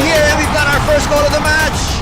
here, and we've got our first goal of the match.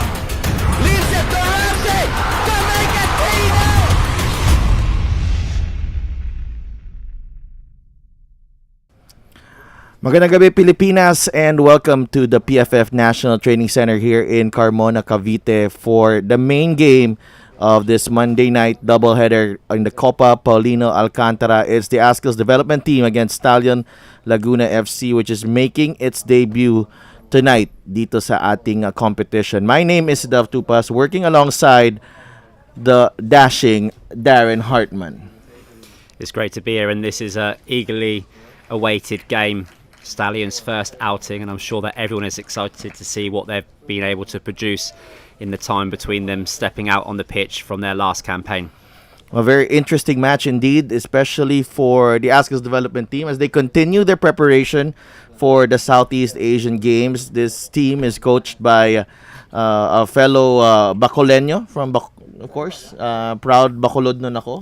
Leads it to Ramsey to make it 3-0. Magandang gabi, Pilipinas, and welcome to the PFF National Training Center here in Carmona, Cavite for the main game of this Monday night doubleheader in the Copa Paulino Alcantara. It's the Azkals development team against Stallion Laguna FC, which is making its debut tonight dito sa ating competition. My name is Dav Tupas, working alongside the dashing Darren Hartman. It's great to be here, and this is a eagerly awaited game. Stallion's first outing, and I'm sure that everyone is excited to see what they've been able to produce in the time between them stepping out on the pitch from their last campaign. A very interesting match indeed, especially for the Azkals development team as they continue their preparation for the Southeast Asian Games. This team is coached by a fellow Bacoleño from of course, proud Bacolod nun ako,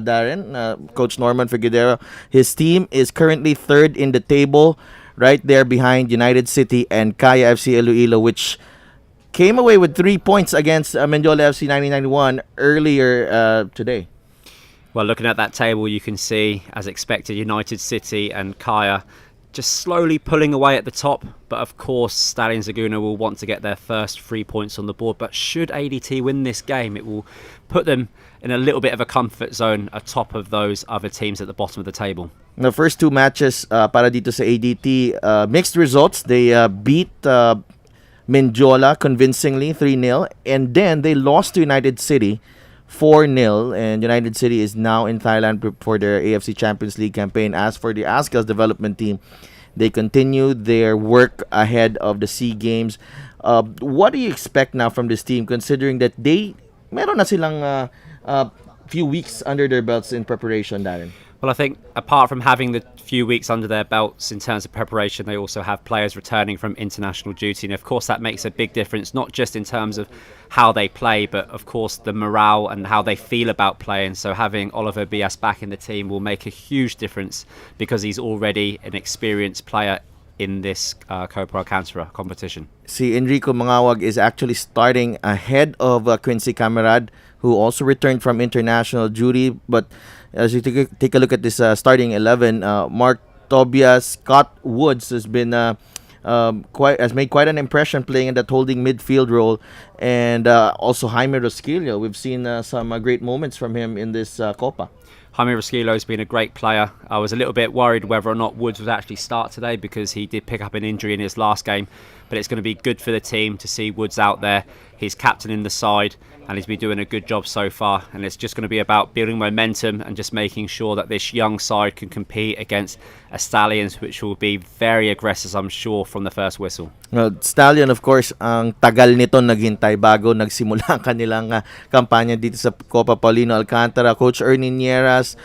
Darren, Coach Norman Figueroa. His team is currently third in the table, right there behind United City and Kaya FC Iloilo, which came away with 3 points against Mendiola FC 1991 earlier today. Well, looking at that table, you can see, as expected, United City and Kaya just slowly pulling away at the top. But of course, Stallion Laguna will want to get their first 3 points on the board. But should ADT win this game, it will put them in a little bit of a comfort zone atop of those other teams at the bottom of the table. The first two matches para dito sa ADT, mixed results. They beat Mendiola convincingly 3-0, and then they lost to United City 4-0, and United City is now in Thailand for their AFC Champions League campaign. As for the Azkals development team, they continue their work ahead of the SEA Games. What do you expect now from this team, considering that meron na silang few weeks under their belts in preparation, Darren? Well, I think apart from having the few weeks under their belts in terms of preparation, they also have players returning from international duty. And of course, that makes a big difference, not just in terms of how they play, but of course, the morale and how they feel about playing. So having Oliver Bias back in the team will make a huge difference because he's already an experienced player in this Copa Alcantara competition. Si Enrico Mangawag is actually starting ahead of Quincy Camarad, who also returned from international duty. But as you take a look at this starting 11, Mark Tobias, Scott Woods has been has made quite an impression playing in that holding midfield role, and also Jaime Rosquillo. We've seen some great moments from him in this Copa. Jaime Rosquillo has been a great player. I was a little bit worried whether or not Woods would actually start today because he did pick up an injury in his last game. But it's going to be good for the team to see Woods out there. He's captaining the side and he's been doing a good job so far. And it's just going to be about building momentum and just making sure that this young side can compete against a Stallions, which will be very aggressive, I'm sure, from the first whistle. Well, Stallion, of course, ang tagal nito naghintay bago nagsimula ang kanilang kampanya dito sa Copa Paulino Alcantara. Coach Ernie Nieras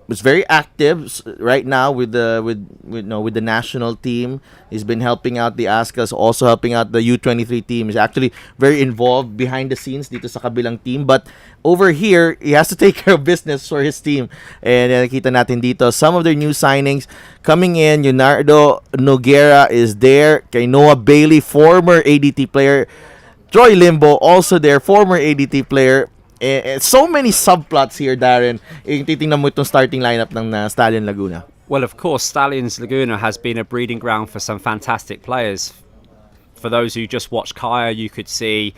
is very active right now with the national team. He's been helping out the Azkals, also helping out the U23 team. He's actually very involved behind the scenes dito sa kabilang team. But over here, he has to take care of business for his team. And nakita natin dito some of their new signings coming in. Leonardo Noguera is there. Kay Noah Bailey, former ADT player. Troy Limbo, also their former ADT player. So many subplots here, Darren. Titingnan mo itong starting lineup ng Stallion Laguna. Well, of course, Stallions Laguna has been a breeding ground for some fantastic players. For those who just watch Kaya, you could see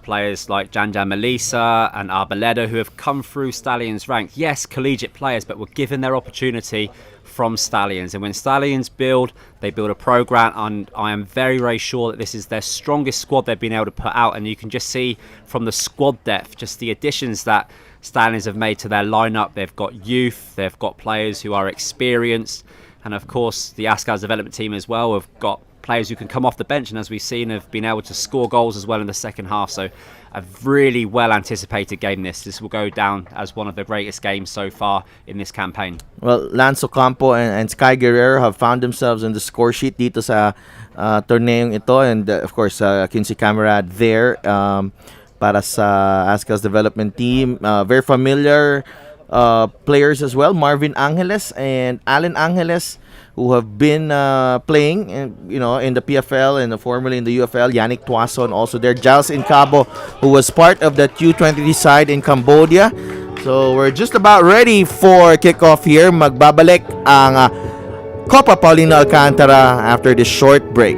players like Janja Melissa and Arboleda who have come through Stallions' ranks. Yes, collegiate players, but were given their opportunity from Stallions. And when Stallions build, they build a program, and I am very, very sure that this is their strongest squad they've been able to put out. And you can just see from the squad depth, just the additions that Stallions have made to their lineup. They've got youth, they've got players who are experienced, and of course the Azkals development team as well have got players who can come off the bench, and as we've seen, have been able to score goals as well in the second half. So a really well anticipated game. This will go down as one of the greatest games so far in this campaign. Well, Lance Ocampo and Sky Guerrero have found themselves in the score sheet dito sa torneong ito, and of course Quincy Camarad there para sa Azkals development team. Very familiar players as well, Marvin Angeles and Allen Angeles, who have been playing, in the PFL and formerly in the UFL. Yannick Tuason also there. Giles Incabo, who was part of that U23 side in Cambodia. So we're just about ready for kickoff here. Magbabalik ang Copa Paulino Alcantara after this short break.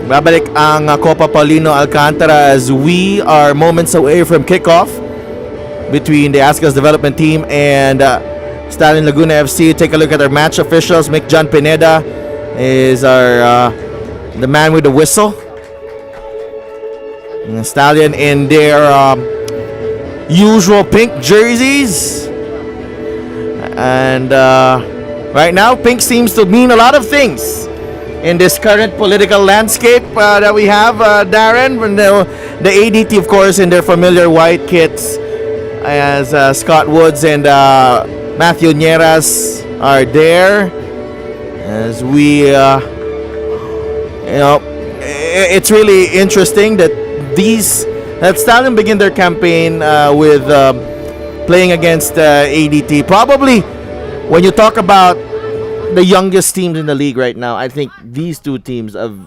Babalik ang Copa Paulino Alcantara as we are moments away from kickoff between the Azkals development team and Stallion Laguna FC. Take a look at our match officials. Mick John Pineda is our the man with the whistle. And Stallion in their usual pink jerseys. And right now, pink seems to mean a lot of things in this current political landscape that we have, Darren. The ADT, of course, in their familiar white kits, as Scott Woods and Matthew Nieras are there. As we, it's really interesting that Stallion begin their campaign with playing against ADT. Probably, when you talk about the youngest teams in the league right now, I think these two teams have,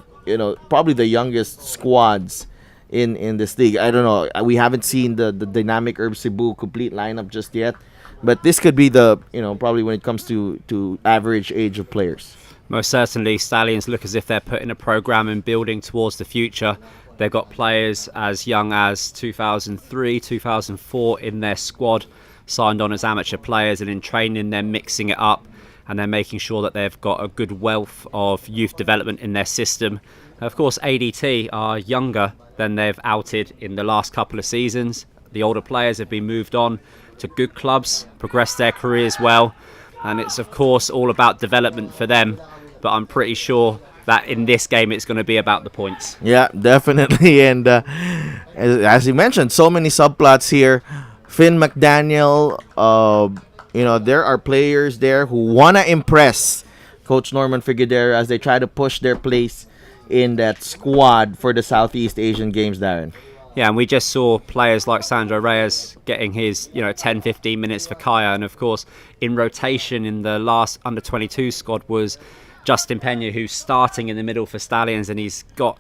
probably the youngest squads in this league. I don't know. We haven't seen the dynamic Herb Cebu complete lineup just yet, but this could be the, probably when it comes to average age of players. Most certainly, Stallions look as if they're putting a program and building towards the future. They've got players as young as 2003, 2004 in their squad, signed on as amateur players, and in training they're mixing it up. And they're making sure that they've got a good wealth of youth development in their system. Of course, ADT are younger than they've outed in the last couple of seasons. The older players have been moved on to good clubs, progressed their careers well. And it's, of course, all about development for them. But I'm pretty sure that in this game, it's going to be about the points. Yeah, definitely. And as you mentioned, so many subplots here. Finn McDaniel, there are players there who want to impress Coach Norman Figueroa as they try to push their place in that squad for the Southeast Asian Games, Darren. Yeah, and we just saw players like Sandro Reyes getting his 10-15 minutes for Kaya. And, of course, in rotation in the last under-22 squad was Justin Pena, who's starting in the middle for Stallions, and he's got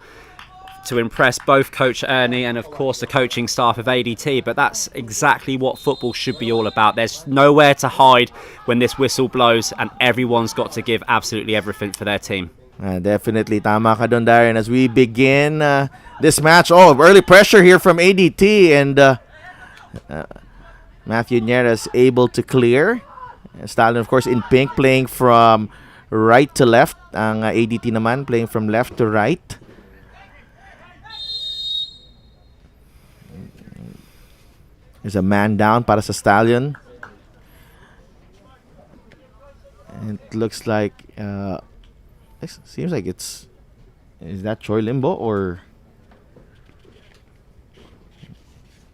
to impress both Coach Ernie and, of course, the coaching staff of ADT. But that's exactly what football should be all about. There's nowhere to hide when this whistle blows, and everyone's got to give absolutely everything for their team. Definitely. Tama ka dun, Darren. As we begin this match, early pressure here from ADT, and Matthew Nieras able to clear. Stallion, of course, in pink, playing from right to left. Ang ADT naman playing from left to right. There's a man down para sa Stallion. And it looks like it seems like is that Troy Limbo or?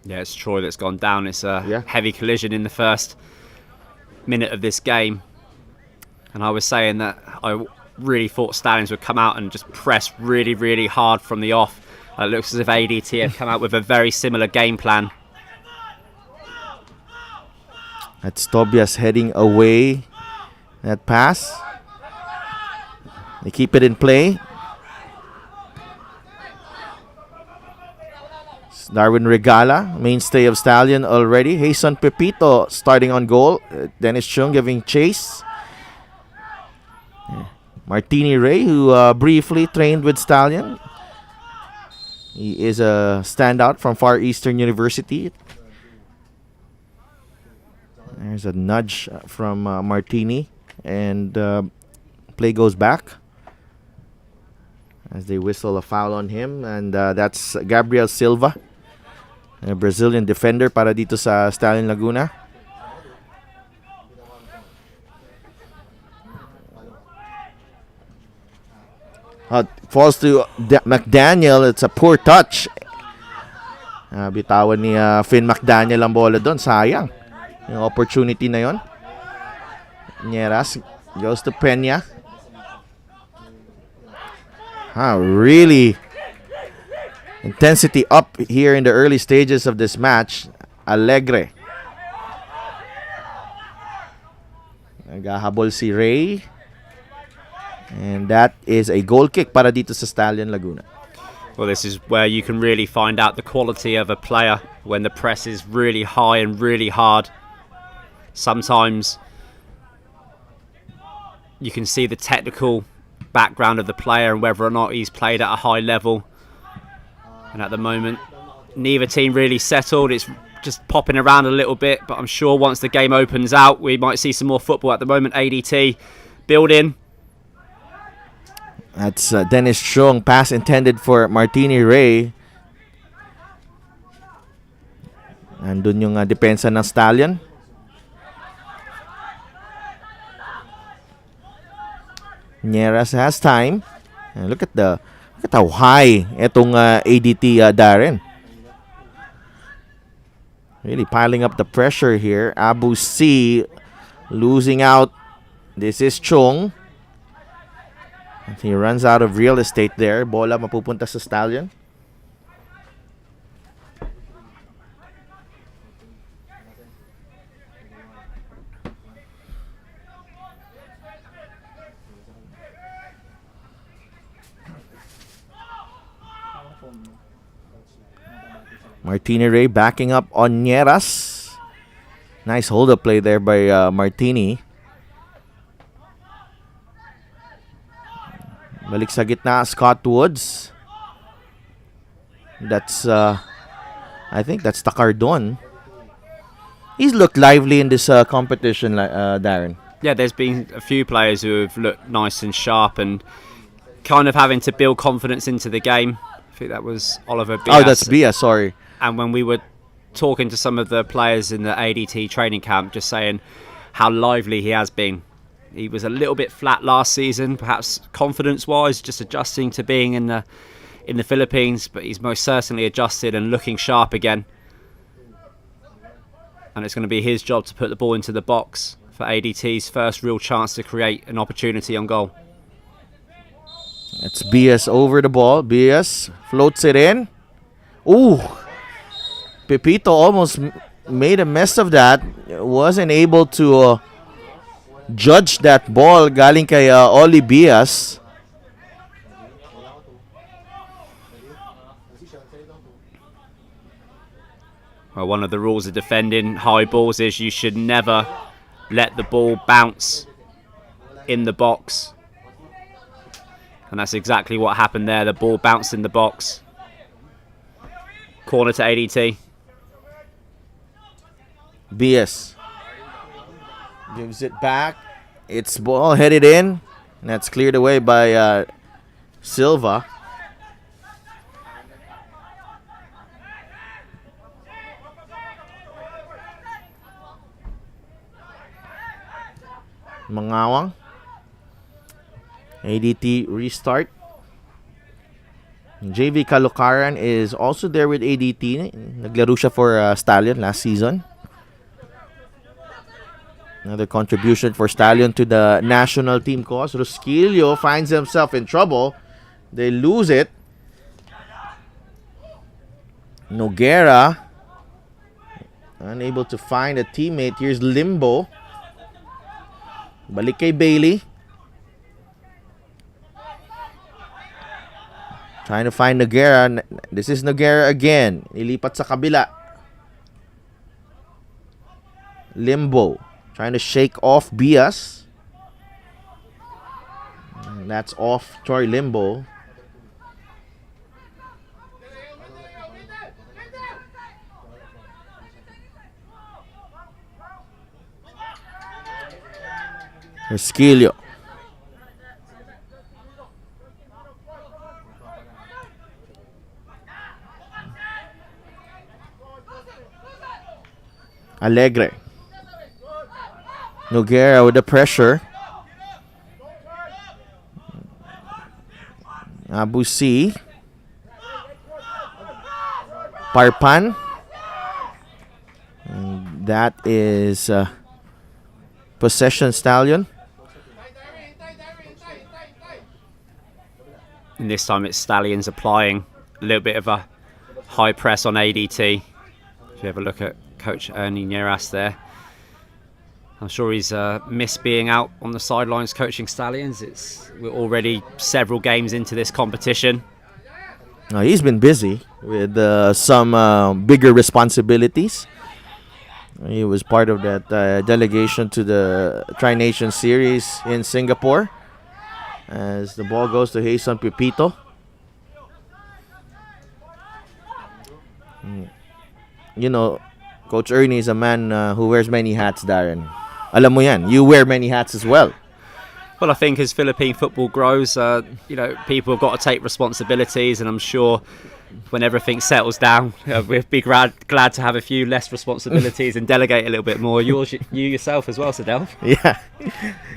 Yeah, it's Troy that's gone down. It's a heavy collision in the first minute of this game. And I was saying that I really thought Stallions would come out and just press really, really hard from the off. It looks as if ADT have come out with a very similar game plan. That's Tobias heading away. That pass. They keep it in play. It's Darwin Regala, mainstay of Stallion already. Jason Pepito starting on goal. Dennis Chung giving chase. Martini Ray, who briefly trained with Stallion. He is a standout from Far Eastern University. There's a nudge from Martini, and play goes back as they whistle a foul on him, and that's Gabriel Silva, a Brazilian defender para dito sa Stallion Laguna. Falls to McDaniel. It's a poor touch. Bitawan ni Finn McDaniel ang bola doon. Sayang. Yung opportunity na yon. Nieras goes to Peña. Really intensity up here in the early stages of this match. Alegre. Naghahabol si Ray. And that is a goal kick para dito sa Stallion Laguna. Well, this is where you can really find out the quality of a player when the press is really high and really hard. Sometimes you can see the technical background of the player and whether or not he's played at a high level. And at the moment, neither team really settled. It's just popping around a little bit, but I'm sure once the game opens out, we might see some more football. At the moment, ADT building. That's Dennis Chong, pass intended for Martini Ray. Andun yung depensa ng Stallion. Nieras has time. And look at how high itong ADT Darren. Really piling up the pressure here. Abu C losing out. This is Chong. He runs out of real estate there. Bola mapupunta sa Stallion. Martini Ray backing up on Nieras. Nice hold-up play there by Martini. Balik sa gitna, Scott Woods. That's, I think that's Takardon. He's looked lively in this competition, Darren. Yeah, there's been a few players who have looked nice and sharp and kind of having to build confidence into the game. I think that was Oliver Bias. Oh, that's Bias, sorry. And when we were talking to some of the players in the ADT training camp, just saying how lively he has been. He was a little bit flat last season, perhaps confidence-wise, just adjusting to being in the Philippines, but he's most certainly adjusted and looking sharp again. And it's going to be his job to put the ball into the box for ADT's first real chance to create an opportunity on goal. It's Bias over the ball. Bias floats it in. Ooh! Pepito almost made a mess of that. Wasn't able to judge that ball galing kay Oli Bias. Well, one of the rules of defending high balls is you should never let the ball bounce in the box. And that's exactly what happened there. The ball bounced in the box. Corner to ADT. Bias gives it back. It's ball headed in. And that's cleared away by Silva. Mangawang. ADT restart. JV Kalukaran is also there with ADT. Naglaro siya for Stallion last season. Another contribution for Stallion to the national team cause. Rusquillo finds himself in trouble. They lose it. Noguera unable to find a teammate. Here's Limbo. Balik kay Bailey. Trying to find Noguera. This is Noguera again. Ilipat sa kabila. Limbo. Trying to shake off Bias. And that's off Troy Limbo. Esquilio. Alegre. Noguera with the pressure. Abusi. Parpan. And that is possession Stallion. And this time it's Stallions applying a little bit of a high press on ADT. If you have a look at Coach Ernie Nieras there, I'm sure he's missed being out on the sidelines coaching Stallions. We're already several games into this competition. He's been busy with some bigger responsibilities. He was part of that delegation to the Tri-Nation Series in Singapore. As the ball goes to Jason Pepito. You know, Coach Ernie is a man who wears many hats, Darren. Alam mo yan, you wear many hats as well. Well, I think as Philippine football grows, people have got to take responsibilities, and I'm sure when everything settles down, we'll be glad to have a few less responsibilities and delegate a little bit more. You yourself as well, Sadel. Yeah,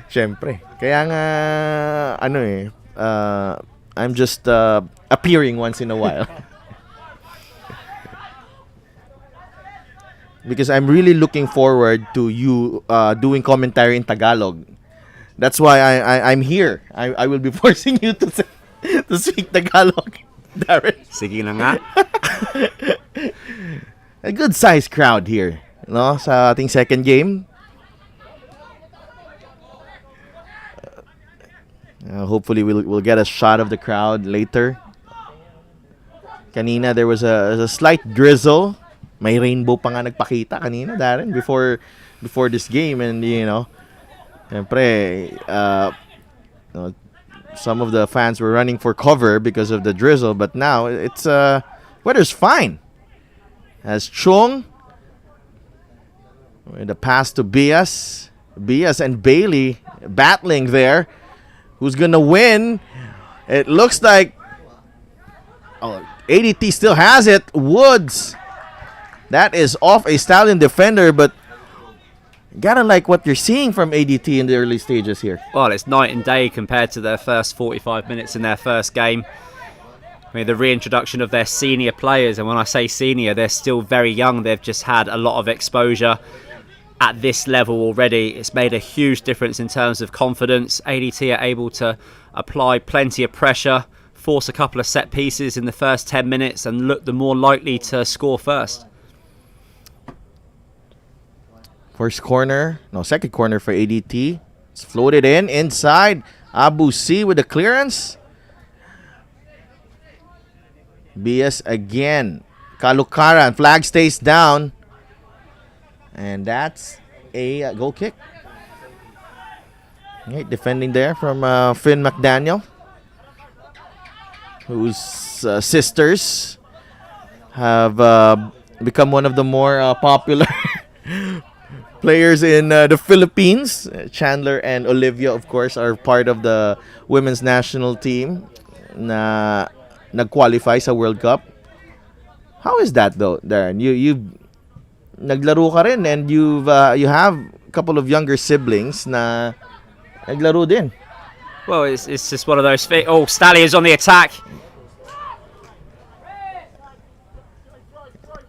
syempre. Kaya nga, I'm just appearing once in a while. Because I'm really looking forward to you doing commentary in Tagalog. That's why I'm here. I will be forcing you to speak Tagalog, Darren. Sige na nga. A good sized crowd here, no? Sa ating second game. Hopefully we'll get a shot of the crowd later. Kanina there was a slight drizzle. May rainbow pa nga nagpakita kanina, Darren, before this game, and siyempre, some of the fans were running for cover because of the drizzle, but now it's weather's fine. As Chung with the pass to Bias and Bailey battling there. Who's gonna win? It looks like ADT still has it. Woods. That is off a Stallion defender, but gotta like what you're seeing from ADT in the early stages here. Well, it's night and day compared to their first 45 minutes in their first game. I mean, the reintroduction of their senior players, and when I say senior, they're still very young. They've just had a lot of exposure at this level already. It's made a huge difference in terms of confidence. ADT are able to apply plenty of pressure, force a couple of set pieces in the first 10 minutes, and look the more likely to score first. Second corner for ADT. It's floated inside. Abu C with the clearance. BS again. Kalukaran. Flag stays down. And that's a goal kick. Right, defending there from Finn McDaniel, whose sisters have become one of the more popular players in the Philippines. Chandler and Olivia, of course, are part of the women's national team na nag-qualify sa World Cup. How is that though, Darren? You naglaro ka rin, and you have a couple of younger siblings na naglaro din. Well, it's just one of those things. Oh, Stallions on the attack.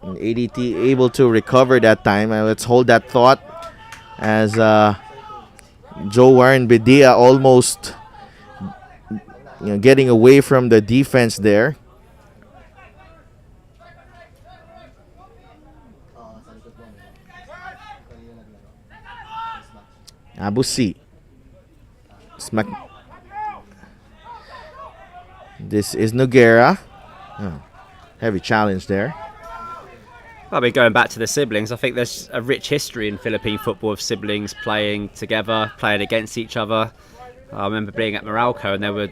And ADT able to recover that time. Let's hold that thought as Joe Warren Bedia almost getting away from the defense there. Abu C. Smack. This is Noguera. Heavy challenge there. I mean, going back to the siblings, I think there's a rich history in Philippine football of siblings playing together, playing against each other. I remember being at Meralco, and there were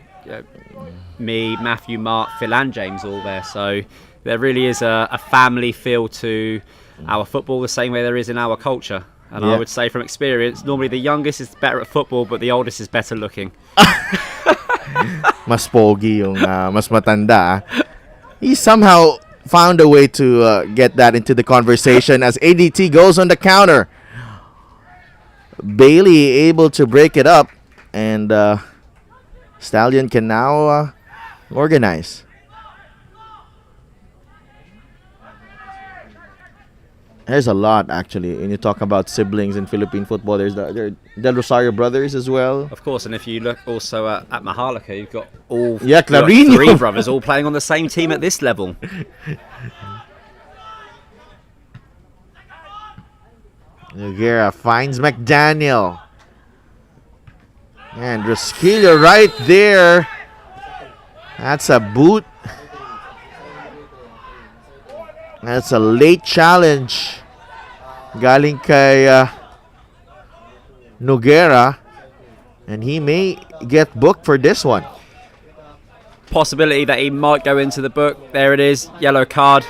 me, Matthew, Mark, Phil and James all there. So there really is a family feel to our football, the same way there is in our culture. And I Yeah. would say from experience, normally the youngest is better at football, but the oldest is better looking. Mas pogi yung mas matanda. He somehow found a way to get that into the conversation as ADT goes on the counter. Bailey able to break it up, and Stallion can now organize. There's a lot actually. When you talk about siblings in Philippine football, there's the Del Rosario brothers as well. Of course, and if you look also at Maharlika, you've got all Yeah, you've got Clarino. 3 brothers all playing on the same team at this level. Noguera finds McDaniel. And Rosquillo right there. That's a boot. That's a late challenge. Galing kay Noguera. And he may get booked for this one. Possibility that he might go into the book. There it is, yellow card.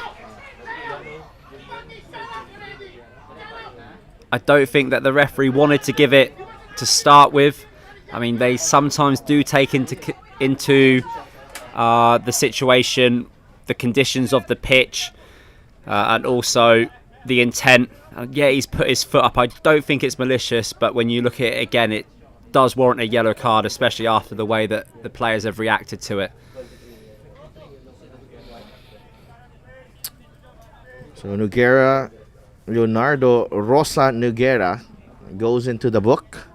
I don't think that the referee wanted to give it to start with. I mean, they sometimes do take into the situation, the conditions of the pitch, and also the intent. Yeah, he's put his foot up. I don't think it's malicious, but when you look at it again, it does warrant a yellow card, especially after the way that the players have reacted to it. So Noguera, Leonardo Rosa Noguera goes into the book.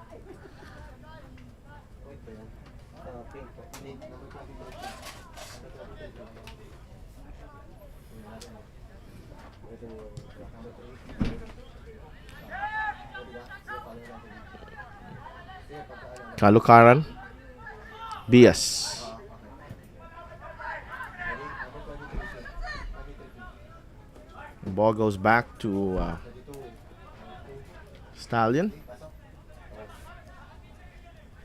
Kalukaran, Bias. The ball goes back to Stallion.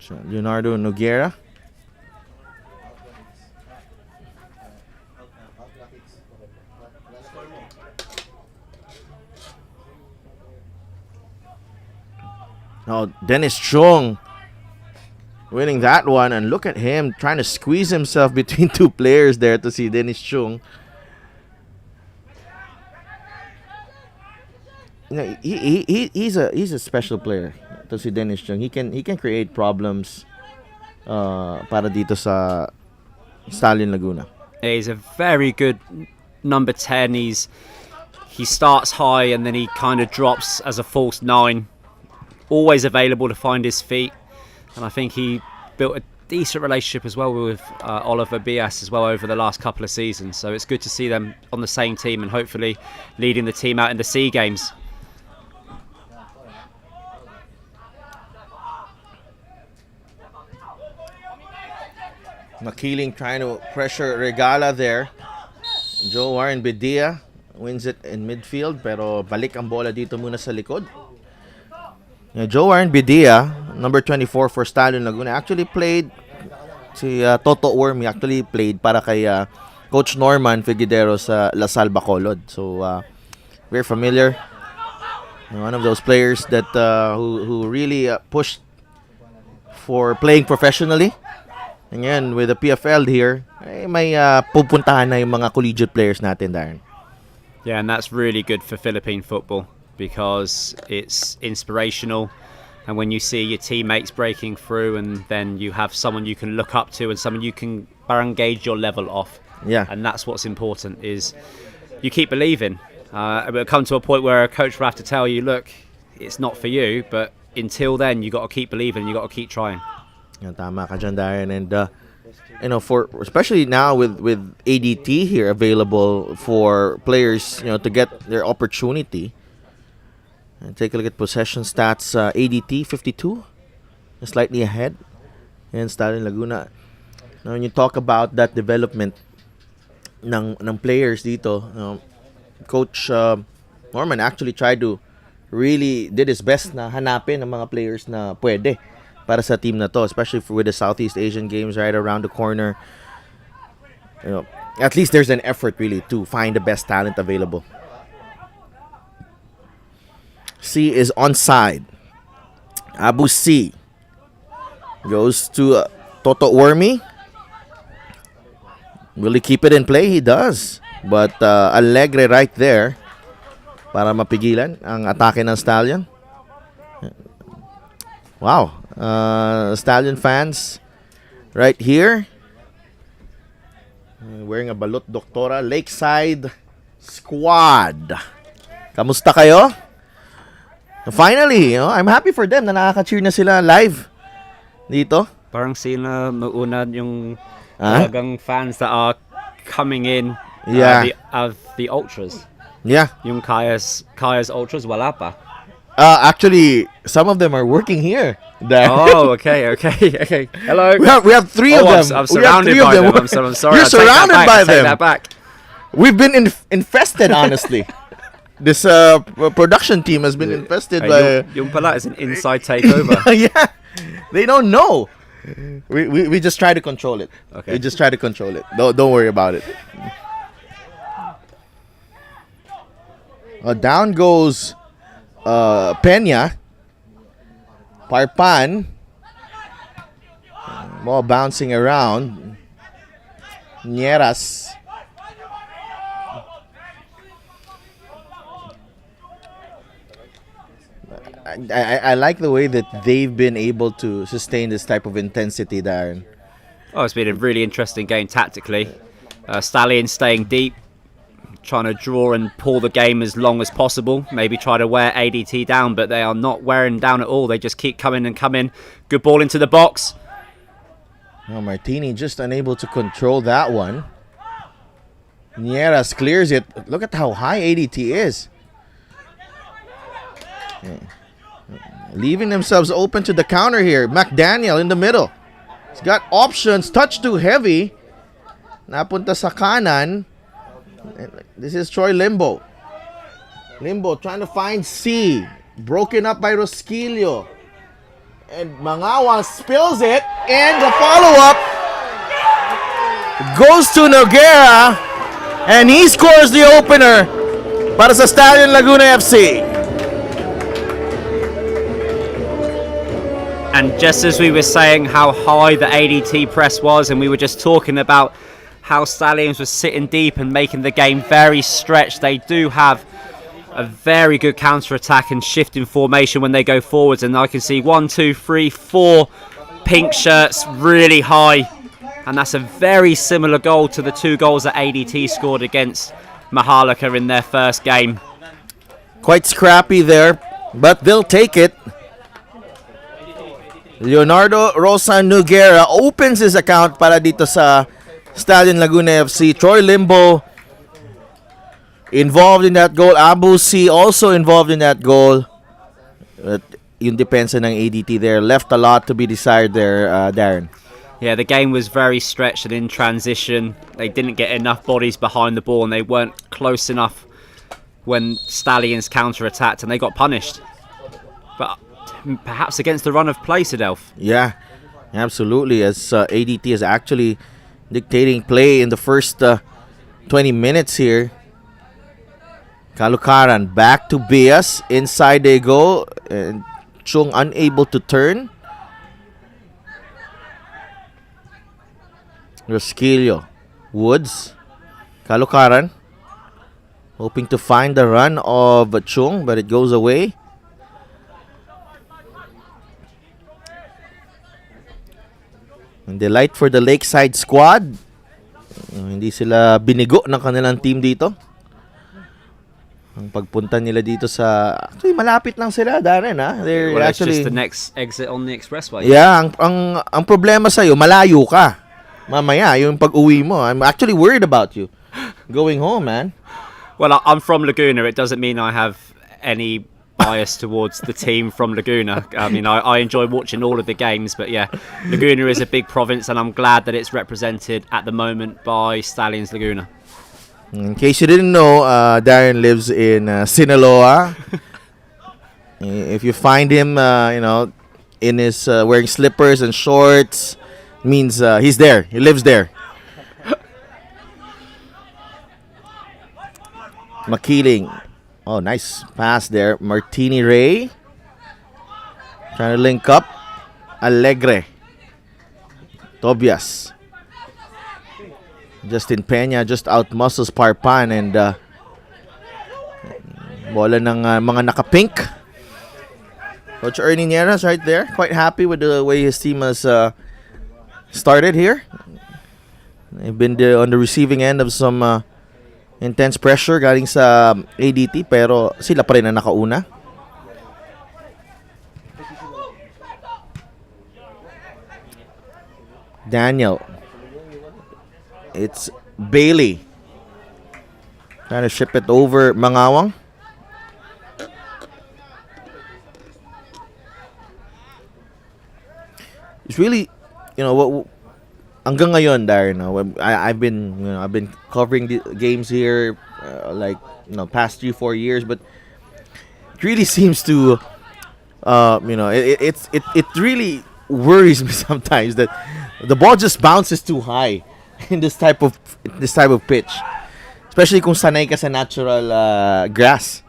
So Leonardo Noguera. Now Dennis Chung winning that one, and look at him trying to squeeze himself between two players there to see Dennis Chung. You know, he's a special player to see Dennis Chung. He can create problems para dito sa Stallion Laguna. He's a very good number 10. He starts high and then he kind of drops as a false 9. Always available to find his feet. And I think he built a decent relationship as well with Oliver Bias as well over the last couple of seasons. So it's good to see them on the same team and hopefully leading the team out in the SEA Games. Makiling trying to pressure Regala there. Joe Warren Bedia wins it in midfield, pero balik ang bola dito muna sa likod. Joe Warren Bedia, number 24 for Stallion Laguna, actually played si Toto Worm. He actually played para kay Coach Norman Figueroa sa Lasal Bacolod. So very familiar. One of those players that who really pushed for playing professionally. And yan, with the PFL here, may pupuntahan na yung mga collegiate players natin, Darren. Yeah, and that's really good for Philippine football because it's inspirational. And when you see your teammates breaking through and then you have someone you can look up to and someone you can gauge your level off. Yeah. And that's what's important is you keep believing. It will come to a point where a coach will have to tell you, look, it's not for you. But until then, you got to keep believing. You got to keep trying. Yan, tama ka dyan, Darren. And for especially now with ADT here available for players, to get their opportunity. And take a look at possession stats. ADT 52, slightly ahead, and Stallion Laguna. Now, when you talk about that development ng players dito, Coach Norman actually did his best na hanapin ang mga players na pwede para sa team na to, especially with the Southeast Asian Games right around the corner. At least there's an effort really to find the best talent available. C is onside. Abu C goes to Toto Wormy. Will he keep it in play? He does. But Alegre right there para mapigilan ang atake ng Stallion. Wow. Stallion fans right here. Wearing a balot doktora. Lakeside squad. Kamusta kayo? Finally, I'm happy for them na nakaka-cheer na sila live dito. Parang sila mauna yung talagang fans that are coming in of the ultras. Yeah. Yung Kaya's ultras, wala pa. Actually, some of them are working here. Oh, okay. Hello. We have three of them. I'm surrounded by them. I'm sorry. You're surrounded by them. Take that back. We've been infested, honestly. This production team has been infested by... Yung pala is an inside takeover. Yeah. They don't know. We just try to control it. Okay. We just try to control it. Don't worry about it. Down goes Peña. Parpan. Ball bouncing around. Nieras. I like the way that they've been able to sustain this type of intensity, Darren. Oh, it's been a really interesting game tactically. Stallion staying deep, trying to draw and pull the game as long as possible. Maybe try to wear ADT down, but they are not wearing down at all. They just keep coming and coming. Good ball into the box. Oh, Martini just unable to control that one. Nieras clears it. Look at how high ADT is. Yeah. Leaving themselves open to the counter here. McDaniel in the middle. He's got options. Touch too heavy. Napunta sa kanan. This is Troy Limbo. Limbo trying to find C. Broken up by Rosquillo. And Mangawa spills it. And the follow-up goes to Noguera. And he scores the opener para sa Stallion Laguna FC. And just as we were saying how high the ADT press was, and we were just talking about how Stallions were sitting deep and making the game very stretched, they do have a very good counter-attack and shifting formation when they go forwards. And I can see 1, 2, 3, 4 pink shirts really high. And that's a very similar goal to the 2 goals that ADT scored against Maharlika in their first game. Quite scrappy there, but they'll take it. Leonardo Rosa Noguera opens his account para dito sa Stallion Laguna FC. Troy Limbo involved in that goal. Abu C also involved in that goal. Yung depensa ng ADT there left a lot to be desired there, Darren. Yeah, the game was very stretched and in transition. They didn't get enough bodies behind the ball and they weren't close enough when Stallions counter-attacked and they got punished. But perhaps against the run of play, Sidelf. Yeah, absolutely. As ADT is actually dictating play in the first 20 minutes here. Kalukaran back to Bias. Inside they go. And Chung unable to turn. Rosquillo. Woods. Kalukaran. Hoping to find the run of Chung, but it goes away. And delight for the Lakeside squad. Hindi sila binigo ng kanilang team dito. Ang pagpunta nila dito sa... Actually, malapit lang sila, Darren, ha? Well, actually, it's just the next exit on the expressway. Yeah, ang problema sa'yo, malayo ka. Mamaya, yung pag-uwi mo. I'm actually worried about you going home, man. Well, I'm from Laguna. It doesn't mean I have any bias towards the team from Laguna. I mean, I enjoy watching all of the games, but yeah, Laguna is a big province, and I'm glad that it's represented at the moment by Stallions Laguna. In case you didn't know, Darren lives in Sinaloa. If you find him, in his wearing slippers and shorts, means he's there. He lives there. Makiling Oh, nice pass there. Martini Ray. Trying to link up. Alegre. Tobias. Justin Peña just out-muscles Parpan and bola ng mga naka-pink. Coach Ernie Nieras right there. Quite happy with the way his team has started here. They've been on the receiving end of some intense pressure galing sa ADT pero sila pa rin ang nakauna. Daniel. It's Bailey. Trying to ship it over Mangawang. It's really, what hanggang ngayon, Darren, I've been covering the games here past 3-4 years, but it really seems to it really worries me sometimes that the ball just bounces too high in this type of pitch, especially kung sanay ka sa natural grass.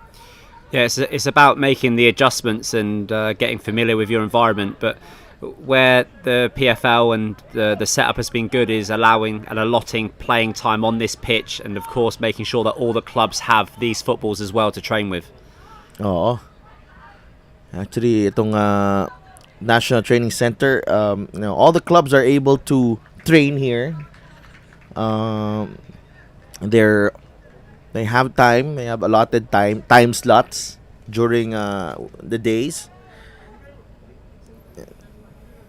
Yeah, it's about making the adjustments and getting familiar with your environment, but where the PFL and the setup has been good is allowing and allotting playing time on this pitch, and of course making sure that all the clubs have these footballs as well to train with. Oo. Actually, itong National Training Center, all the clubs are able to train here. They have time. They have allotted time slots during the days.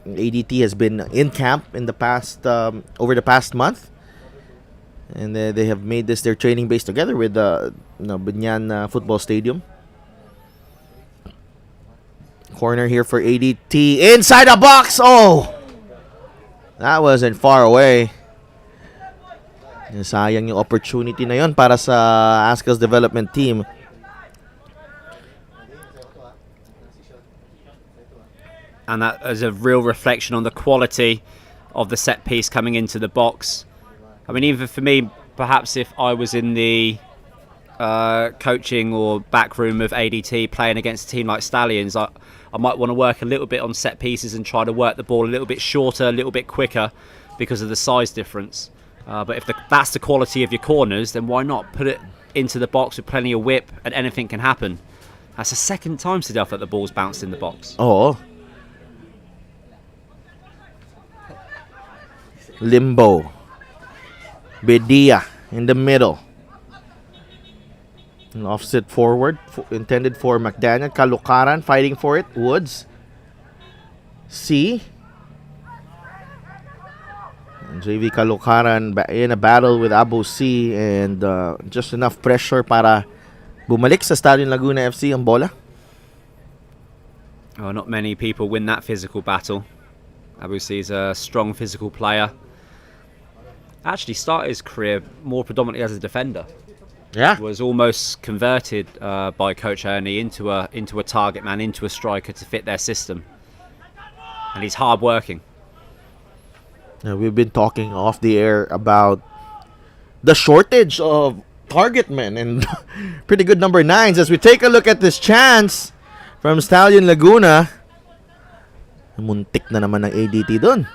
ADT has been in camp in the past over the past month, and they have made this their training base together with Binyan Football Stadium. Corner here for ADT inside the box. Oh, that wasn't far away. Sayang yung opportunity na yon para sa Azkals development team. And that is a real reflection on the quality of the set piece coming into the box. I mean, even for me, perhaps if I was in the coaching or back room of ADT playing against a team like Stallions, I might want to work a little bit on set pieces and try to work the ball a little bit shorter, a little bit quicker because of the size difference. But if that's the quality of your corners, then why not put it into the box with plenty of whip and anything can happen? That's the second time today that the ball's bounced in the box. Oh. Limbo. Bedia in the middle. An offset forward intended for McDaniel. Kalukaran fighting for it. Woods. C. And JV Kalukaran in a battle with Abu C, and just enough pressure para bumalik sa Stallion Laguna FC ang bola. Oh, not many people win that physical battle. Abu C is a strong physical player. Actually started his career more predominantly as a defender. Yeah. Was almost converted by Coach Ernie into a target man, into a striker to fit their system. And he's hard working. Now, we've been talking off the air about the shortage of target men and pretty good number 9s. As we take a look at this chance from Stallion Laguna, muntik na naman ng ADT dun.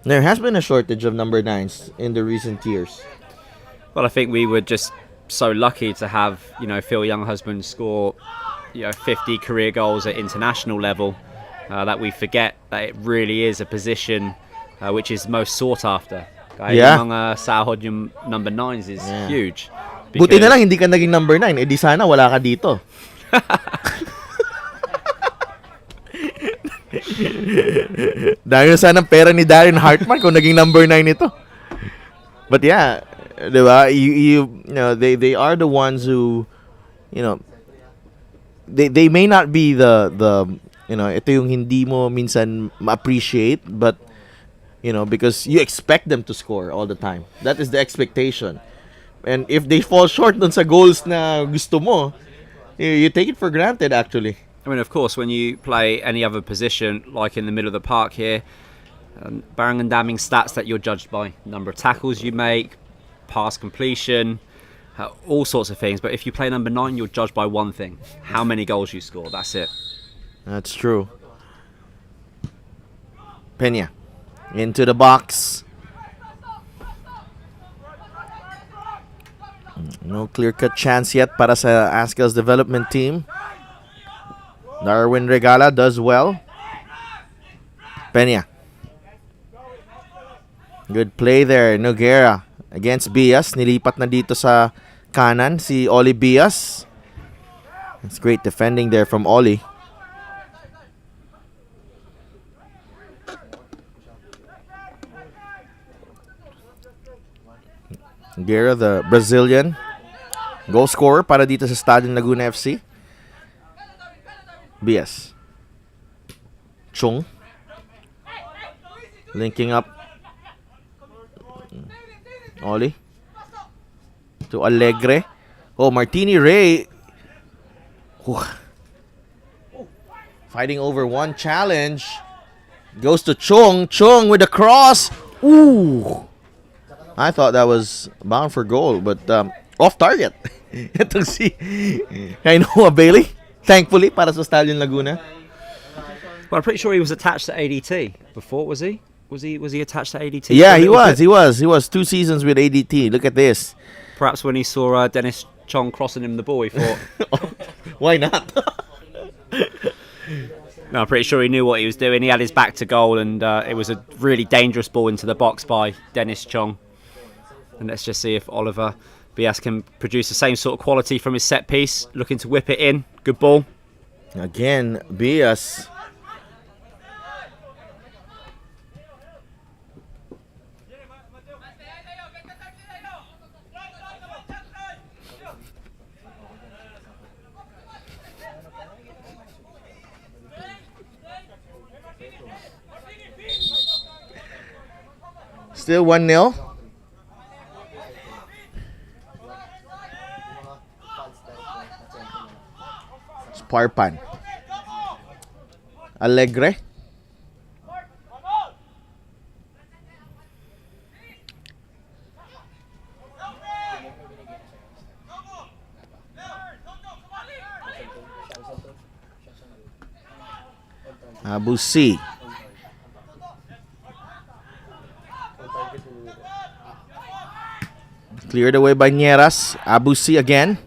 There has been a shortage of number 9s in the recent years. Well, I think we were just so lucky to have, Phil Younghusband score, 50 career goals at international level, that we forget that it really is a position which is most sought after. Yeah. Yung mga sahod yung number 9s is huge. Buti na lang hindi ka naging number 9. Eh di sana wala ka dito. Dahil sana pera ni Darren Hartman kung naging number 9 ito. But yeah, diba? They are the ones who, they may not be the ito yung hindi mo minsan ma-appreciate, but because you expect them to score all the time. That is the expectation. And if they fall short dun sa goals na gusto mo, you take it for granted actually. I mean, of course, when you play any other position, like in the middle of the park here, Barang and damning stats that you're judged by: number of tackles you make, pass completion, all sorts of things. But if you play number 9, you're judged by one thing: how many goals you score. That's it. That's true. Peña into the box. No clear-cut chance yet para sa Azkals development team. Darwin Regala does well. Peña. Good play there. Noguera against Bias. Nilipat na dito sa kanan si Oli Bias. It's great defending there from Oli. Noguera, the Brazilian goal scorer para dito sa Stallion Laguna FC. Bias. Chung. Linking up. Oli. To Alegre. Oh, Martini Ray. Fighting over one challenge. Goes to Chung. Chung with a cross. Ooh. I thought that was bound for goal, but off target. Itong si Kainoa Bailey. Thankfully, para sa Stallion Laguna. Well, I'm pretty sure he was attached to ADT before, was he? Was he attached to ADT? Yeah, he was. He was 2 seasons with ADT. Look at this. Perhaps when he saw Dennis Chong crossing him the ball, he thought, why not? No, I'm pretty sure he knew what he was doing. He had his back to goal, and it was a really dangerous ball into the box by Dennis Chong. And let's just see if Oliver Bias can produce the same sort of quality from his set piece. Looking to whip it in. Good ball. Again, Bias. Still 1-0. Sparpan. Alegre. Abu C. Cleared away by Nieras. Abu C again.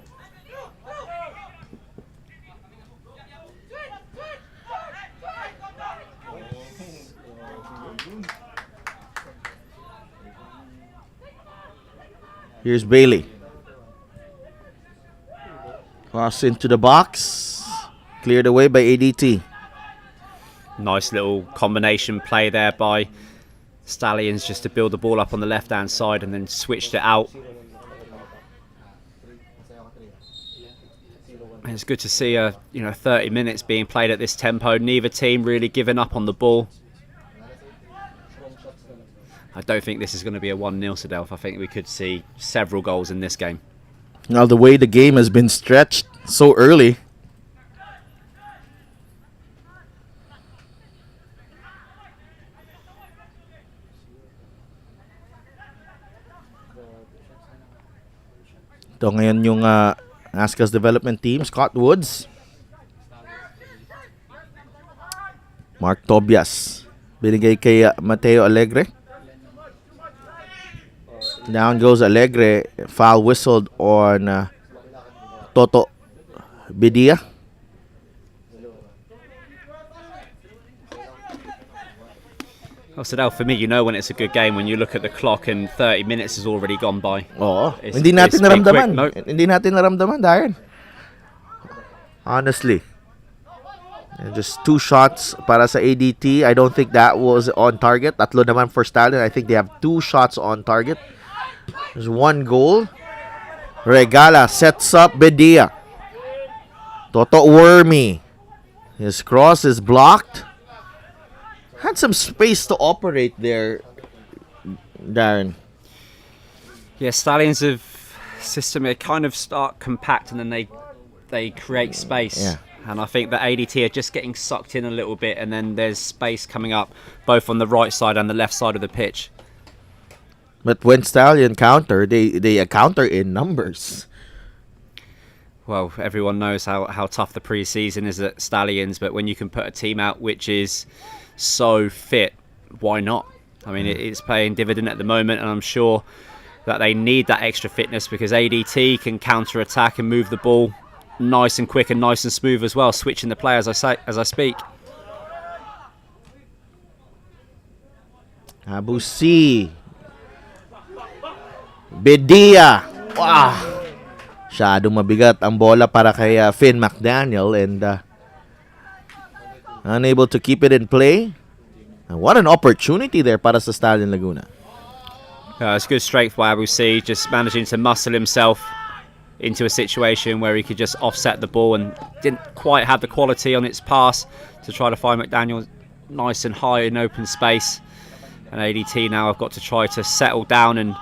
Here's Bailey. Cross into the box. Cleared away by ADT. Nice little combination play there by Stallions just to build the ball up on the left-hand side and then switched it out. And it's good to see 30 minutes being played at this tempo. Neither team really giving up on the ball. I don't think this is going to be a 1-0, Sadelf. I think we could see several goals in this game. Now the way the game has been stretched so early. Ito ngayon yung Azkals development team. Scott Woods. Mark Tobias. Binigay kay Mateo Alegre. Down goes Alegre. Foul whistled on Toto Bidia. Oh, Sadal, for me, you know when it's a good game when you look at the clock and 30 minutes has already gone by. Oo. Hindi natin naramdaman. Hindi natin naramdaman, Darren. Honestly. Just 2 shots para sa ADT. I don't think that was on target. Tatlo naman for Stallion. I think they have 2 shots on target. There's 1 goal. Regala sets up Bedia. Toto Wormy. His cross is blocked. Had some space to operate there, Darren. Yeah, Stallions have system. They kind of start compact and then they create space. Yeah. And I think that ADT are just getting sucked in a little bit, and then there's space coming up both on the right side and the left side of the pitch. But when Stallion counter, they counter in numbers. Well, everyone knows how tough the pre-season is at Stallions, but when you can put a team out which is so fit, why not? I mean, it's paying dividend at the moment, and I'm sure that they need that extra fitness because ADT can counter-attack and move the ball nice and quick and nice and smooth as well, switching the play as I speak. Abu C. Bedia. Wow. Masyadong mabigat ang bola para kay Finn McDaniel and unable to keep it in play. And what an opportunity there para sa Stallion Laguna. It's good strength by Abu C, just managing to muscle himself into a situation where he could just offset the ball and didn't quite have the quality on its pass to try to find McDaniel nice and high in open space. And ADT now have got to try to settle down and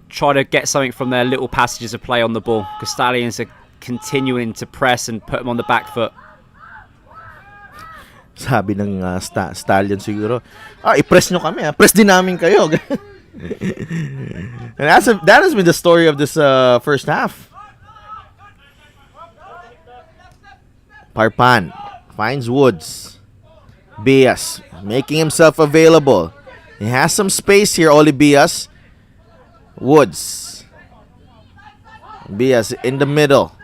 try to get something from their little passages of play on the ball because Stallions are continuing to press and put them on the back foot. Sabi ng Stallion siguro, i-press nyo kami, press din namin kayo. And that has been the story of this first half. Parpan finds Woods. Bias making himself available. He has some space here, Oli Bias. Woods. Bias in the middle.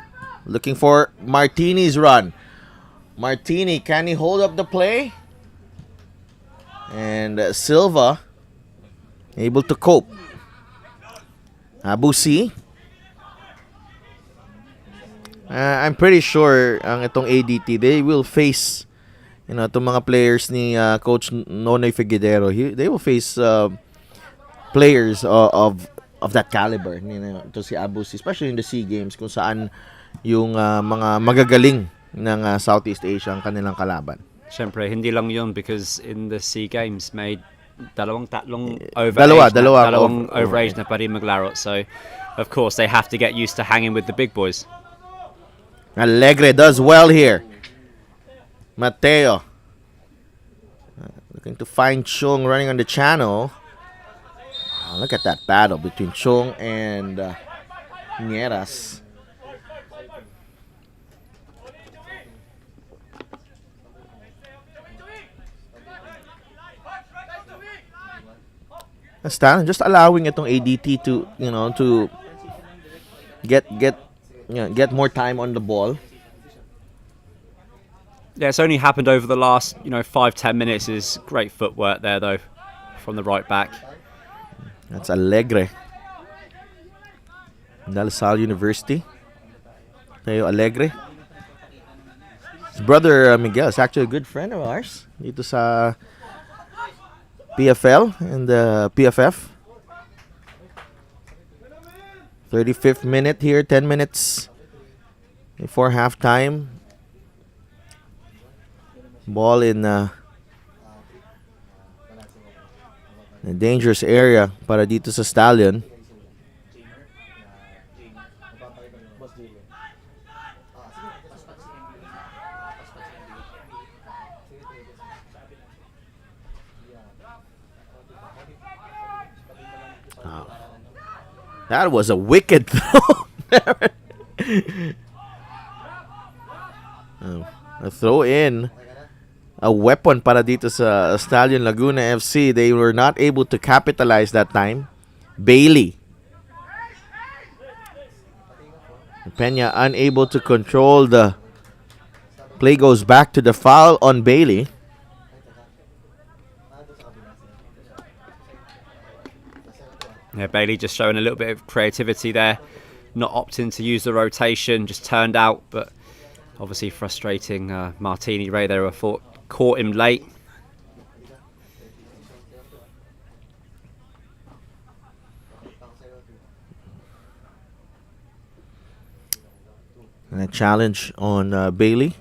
Looking for Martini's run. Martini, can he hold up the play? And Silva able to cope. Abu C. I'm pretty sure ang itong ADT, they will face itong mga players ni Coach Nonoy Figueroa. They will face players of that caliber. Ito si Abu C, especially in the SEA Games kung saan yung mga magagaling ng Southeast Asia ang kanilang kalaban. Siyempre, hindi lang yun because in the SEA Games made tatlong overage na pa rin maglaro. So, of course, they have to get used to hanging with the big boys. Alegre does well here. Mateo. Looking to find Chung running on the channel. Look at that battle between Chung and Nieras. Stallion just allowing itong ADT to get more time on the ball. Yeah, it's only happened over the last 5-10 minutes. Is great footwork there though from the right back. That's Alegre. De La Salle University. Teo Alegre. His brother Miguel is actually a good friend of ours dito sa PFL and the PFF. 35th minute here, 10 minutes before halftime. Ball in a dangerous area para dito sa Stallion. That was a wicked throw. A throw in. A weapon para dito sa Stallion Laguna FC. They were not able to capitalize that time. Bailey. Peña unable to control the play, goes back to the foul on Bailey. Yeah, Bailey just showing a little bit of creativity there, not opting to use the rotation, just turned out, but obviously frustrating. Martini Ray there caught him late. And a challenge on Bailey.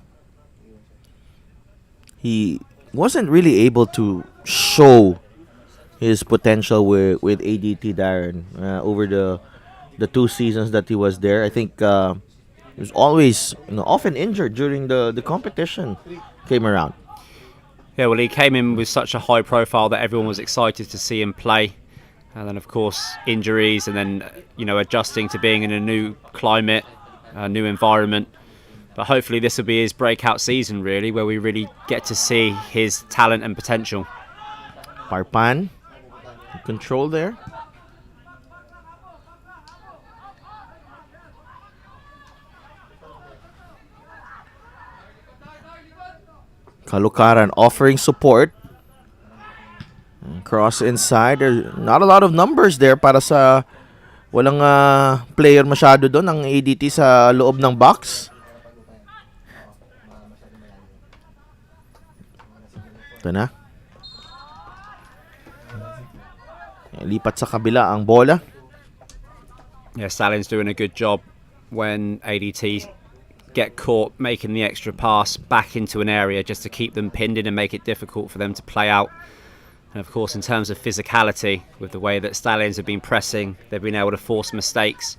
He wasn't really able to show his potential with ADT Darren over the 2 seasons that he was there. I think was always, often injured during the competition came around. Yeah, well, he came in with such a high profile that everyone was excited to see him play. And then, of course, injuries and then, adjusting to being in a new climate, a new environment. But hopefully this will be his breakout season, really, where we really get to see his talent and potential. Parpan, control there. Kalukaran offering support. Cross inside. There's not a lot of numbers there para sa walang player masyado doon ang ADT sa loob ng box. Ito na. Lipat sa kabila ang bola. Yeah, Stallion's doing a good job when ADT get caught making the extra pass back into an area just to keep them pinned in and make it difficult for them to play out. And of course, in terms of physicality, with the way that Stallions have been pressing, they've been able to force mistakes.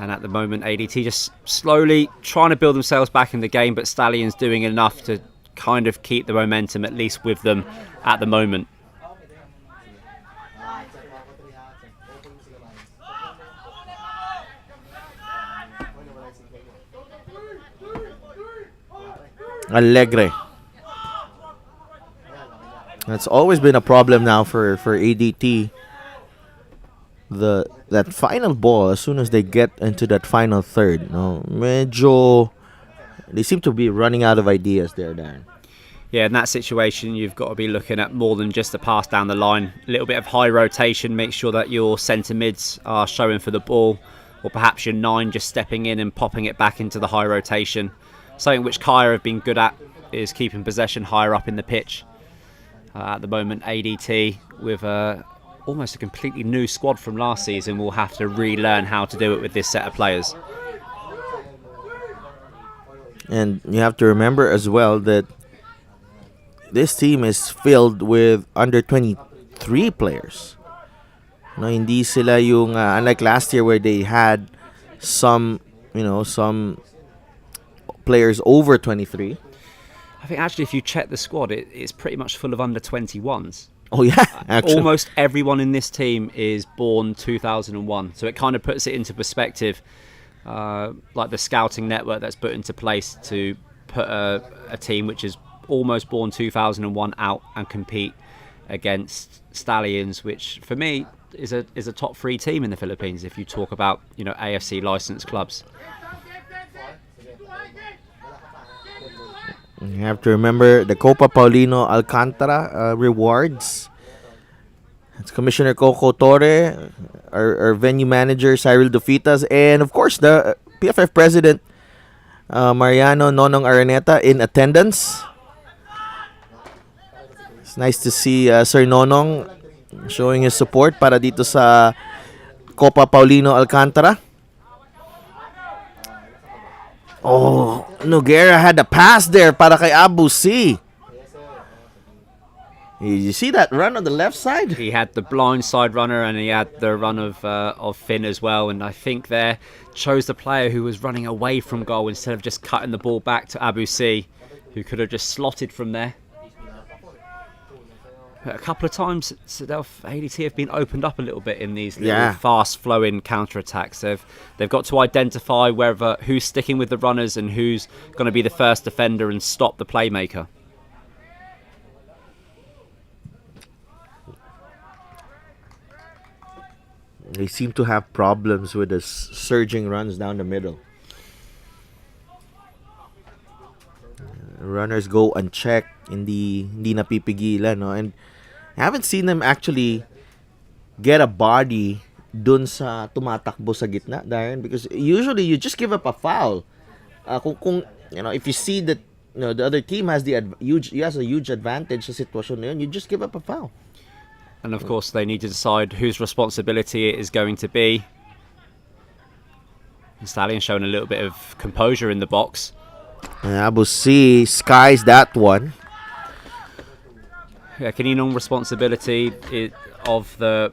And at the moment, ADT just slowly trying to build themselves back in the game, but Stallions doing enough to kind of keep the momentum at least with them at the moment. Alegre. That's always been a problem now for ADT. That final ball, as soon as they get into that final third, medyo they seem to be running out of ideas there, Darren. Yeah, in that situation, you've got to be looking at more than just a pass down the line. A little bit of high rotation, make sure that your centre mids are showing for the ball, or perhaps your 9 just stepping in and popping it back into the high rotation. Something which Kaya have been good at is keeping possession higher up in the pitch. At the moment, ADT, with almost a completely new squad from last season, will have to relearn how to do it with this set of players. And you have to remember as well that this team is filled with under 23 players. Hindi sila yung unlike last year where they had some players over 23. I think actually if you check the squad, it's pretty much full of under 21s. Oh yeah, actually. Almost everyone in this team is born 2001. So it kind of puts it into perspective, like the scouting network that's put into place to put a team which is almost born 2001 out and compete against Stallions, which for me is a top 3 team in the Philippines if you talk about AFC licensed clubs. You have to remember the Copa Paulino Alcantara rewards. It's Commissioner Coco Torre, our venue manager Cyril Dufitas, and of course the PFF president Mariano Nonong Araneta in attendance. It's nice to see Sir Nonong showing his support para dito sa Copa Paulino Alcantara. Oh, Noguera had a pass there para kay Abu C. You see that run on the left side? He had the blind side runner and he had the run of Finn as well. And I think there chose the player who was running away from goal instead of just cutting the ball back to Abu C, who could have just slotted from there. A couple of times, ADT have been opened up a little bit in these little fast-flowing counter-attacks. They've got to identify who's sticking with the runners and who's going to be the first defender and stop the playmaker. They seem to have problems with the surging runs down the middle. Runners go unchecked, hindi napipigilan, no? And I haven't seen them actually get a body dun sa tumatakbo sa gitna, Darren, because usually you just give up a foul. If you see that the other team has a huge advantage sa sitwasyon na yun, you just give up a foul. And of course they need to decide whose responsibility it is going to be. Stallion showing a little bit of composure in the box. Abu C skies that one. Yeah, Kaninong responsibility of the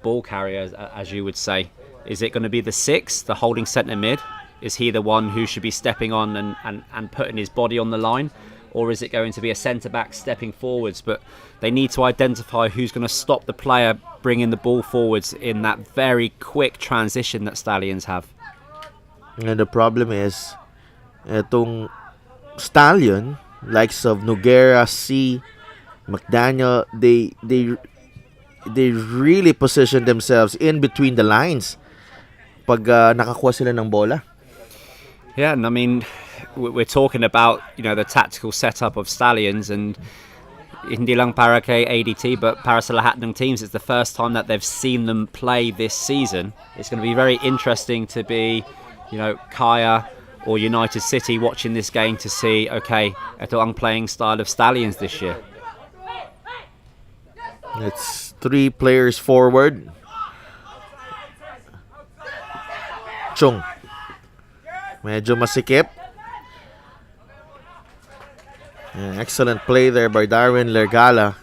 ball carrier, as you would say. Is it going to be the 6, the holding centre mid, Is he the one who should be stepping on and putting his body on the line? Or is it going to be a centre-back stepping forwards? But they need to identify who's going to stop the player bringing the ball forwards in that very quick transition that Stallions have. And the problem is, itong Stallion, likes of Noguera, C, McDaniel, they really position themselves in between the lines pag nakakuha sila ng bola. Yeah, and I mean, we're talking about, the tactical setup of Stallions, and hindi lang para kay ADT, but para sa lahat ng teams, it's the first time that they've seen them play this season. It's going to be very interesting to be, Kaya or United City watching this game to see, okay, ito ang playing style of Stallions this year. It's 3 players forward. Chung. Medyo masikip. Excellent play there by Darwin Lergala.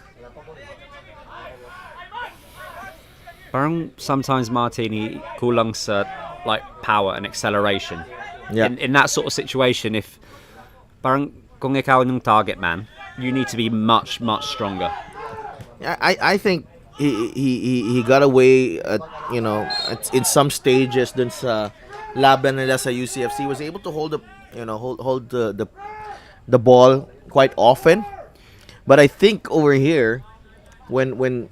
Parang sometimes Martini kulang sa power and acceleration. Yeah. In that sort of situation, if parang kung ikaw yung target man, you need to be much, much stronger. I think he got away at, in some stages dun sa laban nila sa UCFC. He was able to hold the ball quite often. But I think over here, when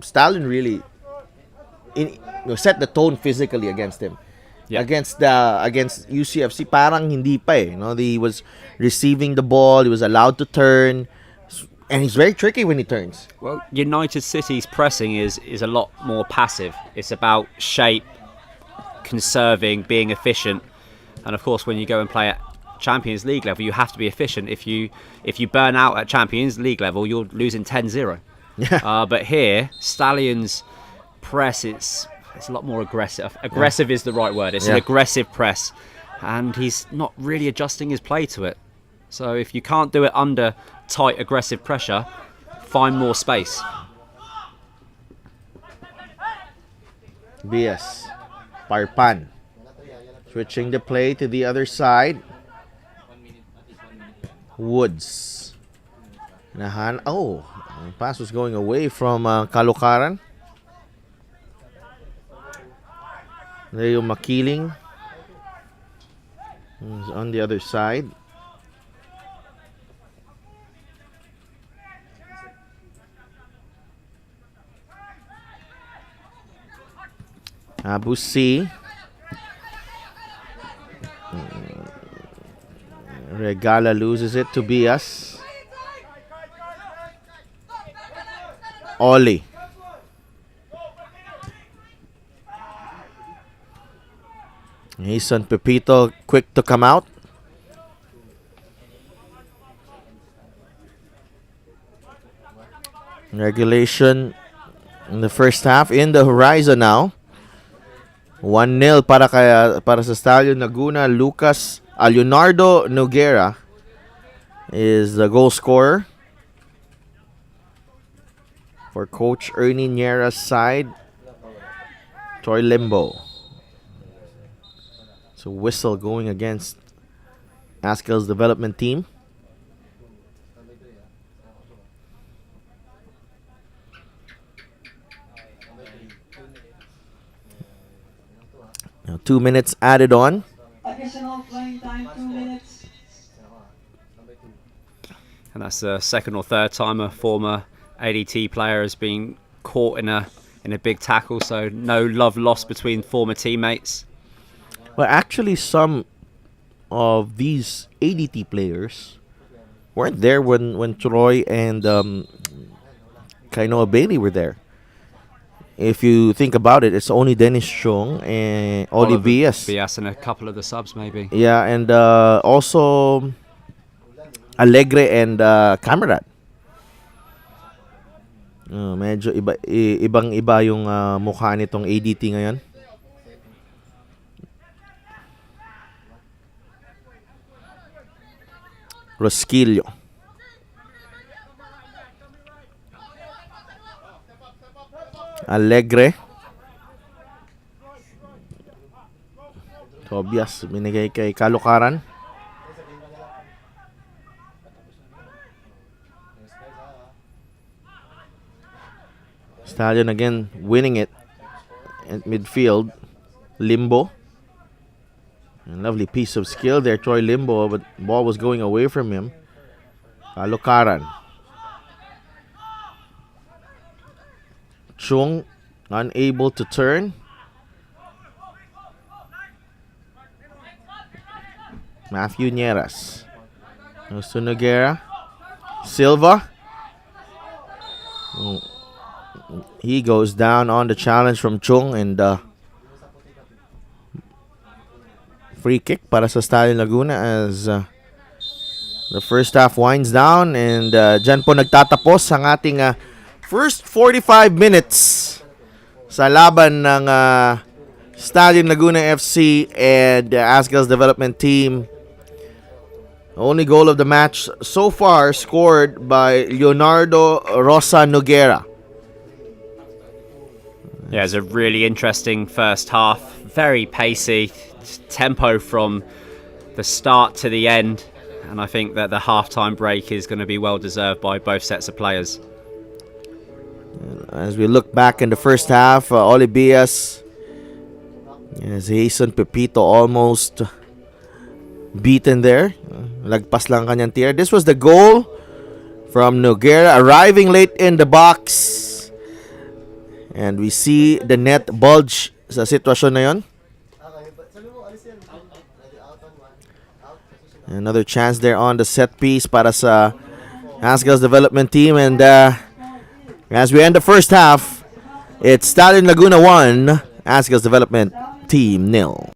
Stallion really set the tone physically against him. Yeah. Against UCFC, parang hindi pa eh. He was receiving the ball, he was allowed to turn, and he's very tricky when he turns. Well, United City's pressing is a lot more passive. It's about shape, conserving, being efficient, and of course, when you go and play at Champions League level, you have to be efficient. If you burn out at Champions League level, you're losing 10-0. Yeah. But here, Stallions press, it's a lot more aggressive. Aggressive is the right word. It's an aggressive press, and he's not really adjusting his play to it. So if you can't do it under tight, aggressive pressure, find more space. BS. Parpan. Switching the play to the other side. Woods. The pass was going away from Kalukaran. There yung Makiling. He's on the other side. Abu C. Regala loses it to Bias. Oli. Jason Pepito quick to come out. Regulation in the first half in the horizon now. 1-0 para sa Stallion Laguna. Leonardo Noguera is the goal scorer for Coach Ernie Niera's side. Troy Limbo. So whistle going against Azkals development team. Now 2 minutes added on. Additional playing time, 2 minutes. And that's the second or third time a former ADT player has been caught in a big tackle. So no love lost between former teammates. Well, actually, some of these ADT players weren't there when Troy and Kainoa Bailey were there. If you think about it, it's only Dennis Chong and Oli Bias. Bias and a couple of the subs, maybe. Yeah, and also Alegre and Camarad. Medyo ibang-iba yung mukha nitong ADT ngayon. Rosquillo. Alegre. Tobias binigay kay Kalukaran. Stallion again winning it at midfield. Limbo. A lovely piece of skill there, Troy Limbo, but the ball was going away from him. Kalukaran. Chung unable to turn. Matthew Nieras. Noguera. Silva. He goes down on the challenge from Chung, and free kick para sa Stallion Laguna as the first half winds down, and dyan po nagtatapos ang ating first 45 minutes sa laban ng Stallion Laguna FC and Azkals development team. Only goal of the match so far scored by Leonardo Rosa Noguera. Yeah, it's a really interesting first half. Very pacey, tempo from the start to the end. And I think that the halftime break is going to be well deserved by both sets of players. As we look back in the first half, Olibias, as Jason Pepito almost beaten there. Lagpas lang kanyang tier. This was the goal from Noguera, arriving late in the box. And we see the net bulge sa sitwasyon na yon. Another chance there on the set piece para sa Azkals development team. And as we end the first half, it's Stallion Laguna 1, Azkals development team 0.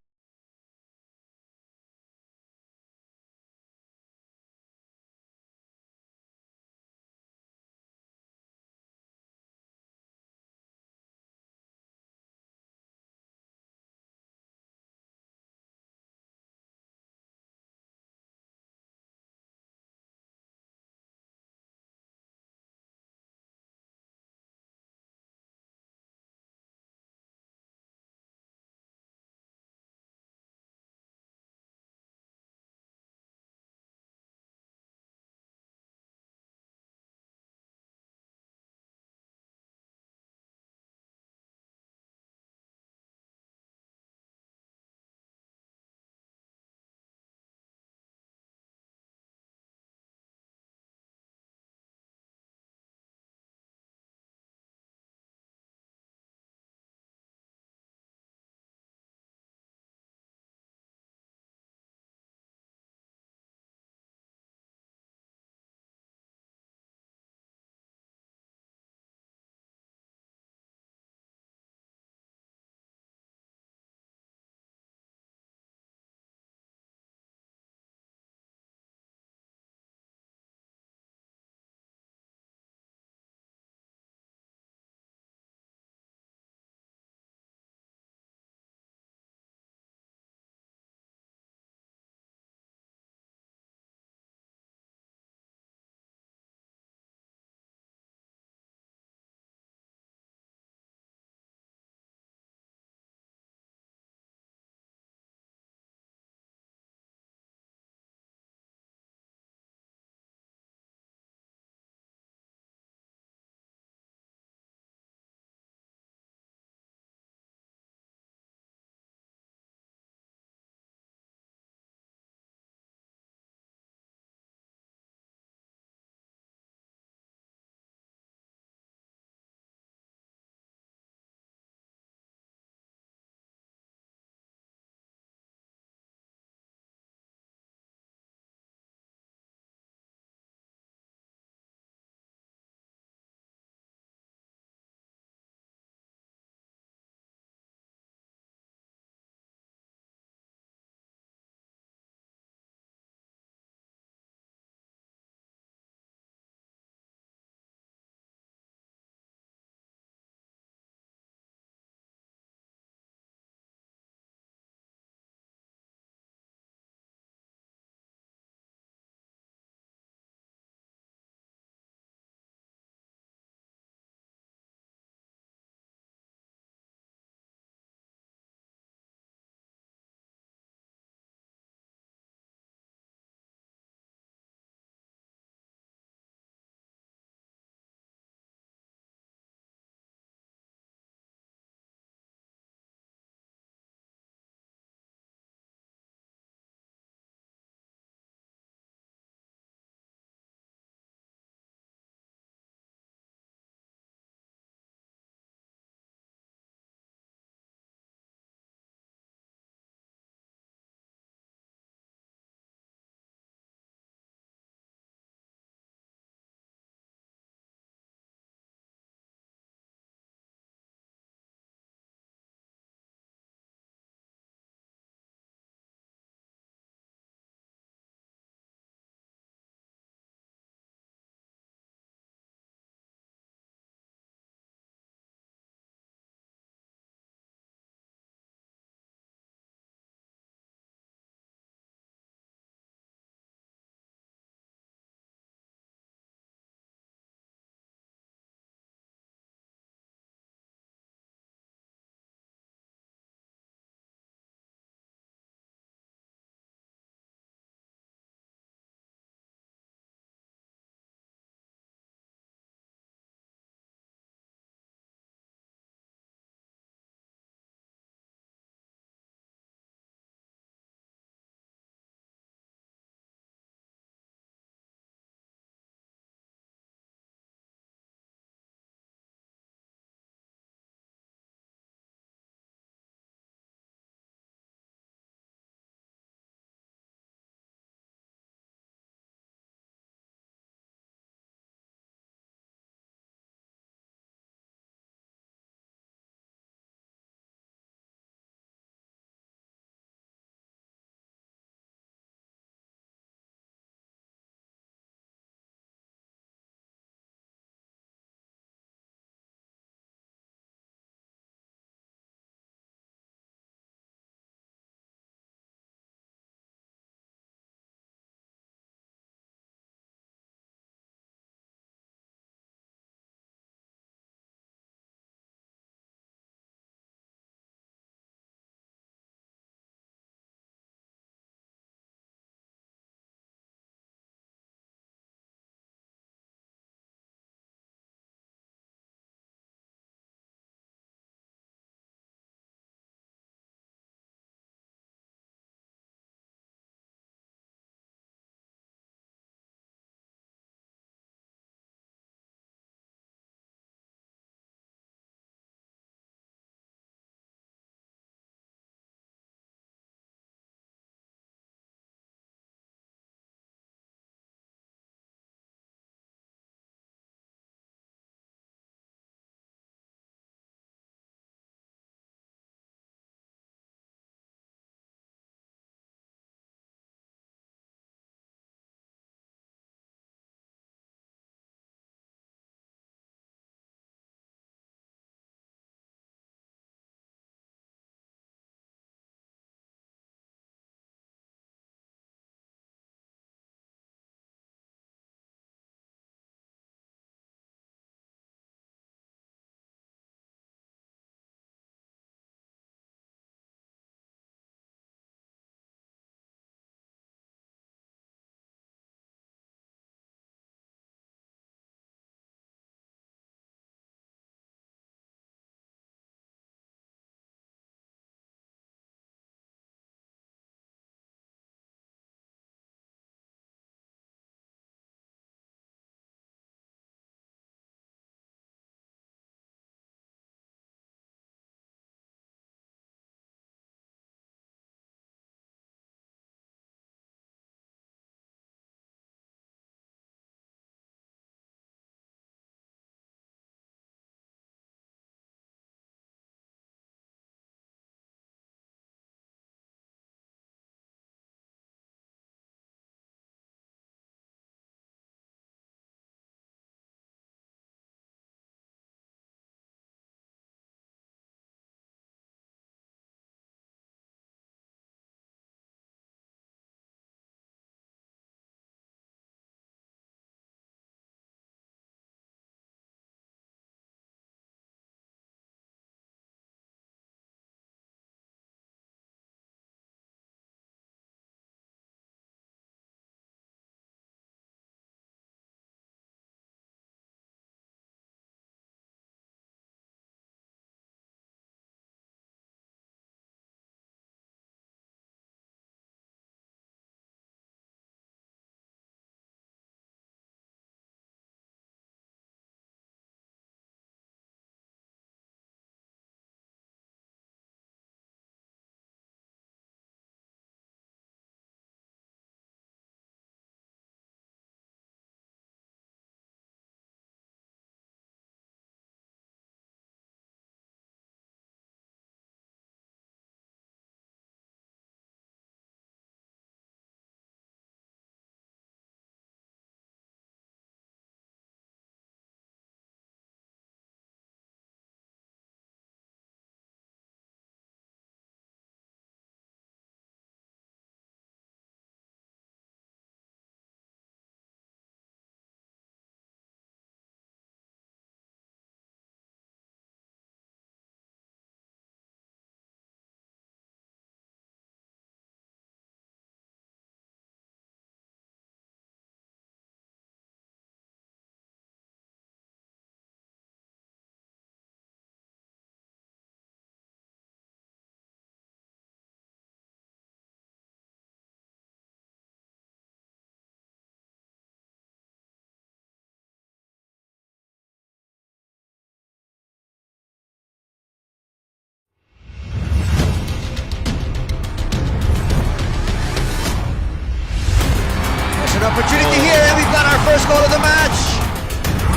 First goal of the match.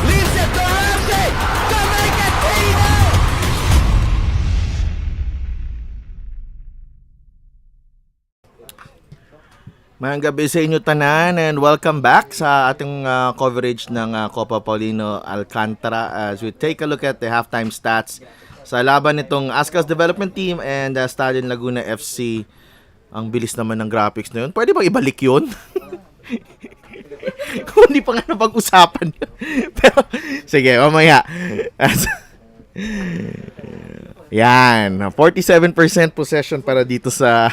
Leaves it to Ramsey to make it 3-0. Magandang gabi sa inyo tanan and welcome back sa ating coverage ng Copa Paulino Alcantara as we take a look at the halftime stats sa laban nitong Azkals development team and Stallion Laguna FC. Ang bilis naman ng graphics na yun. Pwede bang ibalik yun? Kung hindi pa nga napag-usapan yun. Pero, sige, mamaya. Yan, 47% possession para dito sa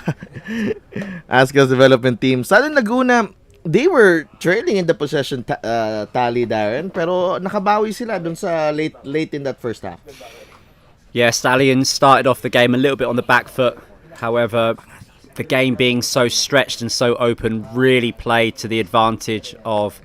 Azkals development team. Stallion Laguna, they were trailing in the possession tally, Darren, pero nakabawi sila dun sa late in that first half. Yeah, Stallions started off the game a little bit on the back foot. However, the game being so stretched and so open really played to the advantage of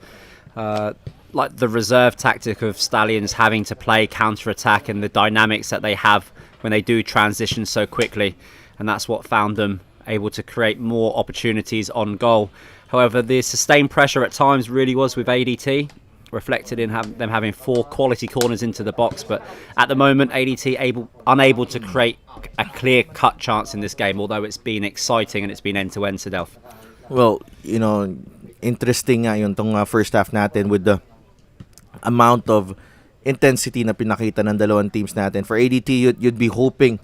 like the reserve tactic of Stallions having to play counter-attack and the dynamics that they have when they do transition so quickly, and that's what found them able to create more opportunities on goal. However, the sustained pressure at times really was with ADT, reflected in them having 4 quality corners into the box, but at the moment ADT unable to create a clear-cut chance in this game, although it's been exciting and it's been end-to-end, Sadelf. Well, you know, interesting nga yung tong first half natin with the amount of intensity na pinakita ng dalawang teams natin. For ADT, you'd be hoping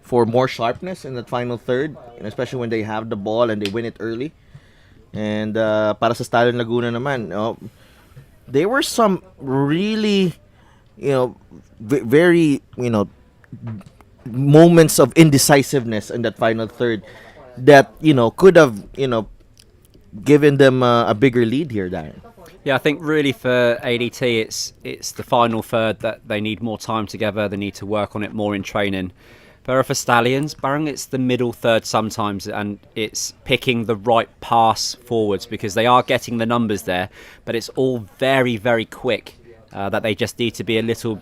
for more sharpness in that final third, and especially when they have the ball and they win it early. And para sa Stallion Laguna naman, there were some really, very, moments of indecisiveness in that final third that, could have, given them a bigger lead here, Darren. Yeah, I think really for ADT, it's the final third that they need more time together. They need to work on it more in training. But for Stallions, Barang, it's the middle third sometimes, and it's picking the right pass forwards because they are getting the numbers there, but it's all very, very quick. That they just need to be a little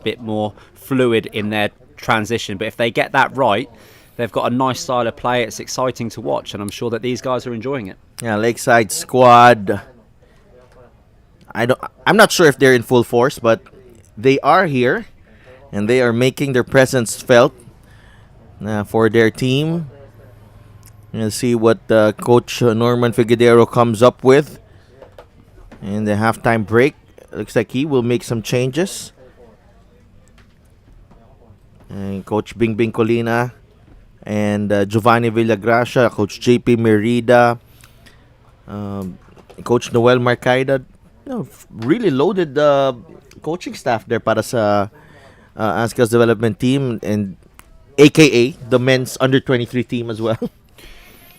bit more fluid in their transition. But if they get that right, they've got a nice style of play. It's exciting to watch, and I'm sure that these guys are enjoying it. Yeah, Lakeside squad. I'm not sure if they're in full force, but they are here, and they are making their presence felt for their team. We'll see what Coach Norman Figueroa comes up with in the halftime break. Looks like he will make some changes. And Coach Bingbing Colina and Giovanni Villagracia, Coach JP Merida, Coach Noel Marcaida. Really loaded coaching staff there para sa Azkals development team, and AKA the men's under 23 team as well.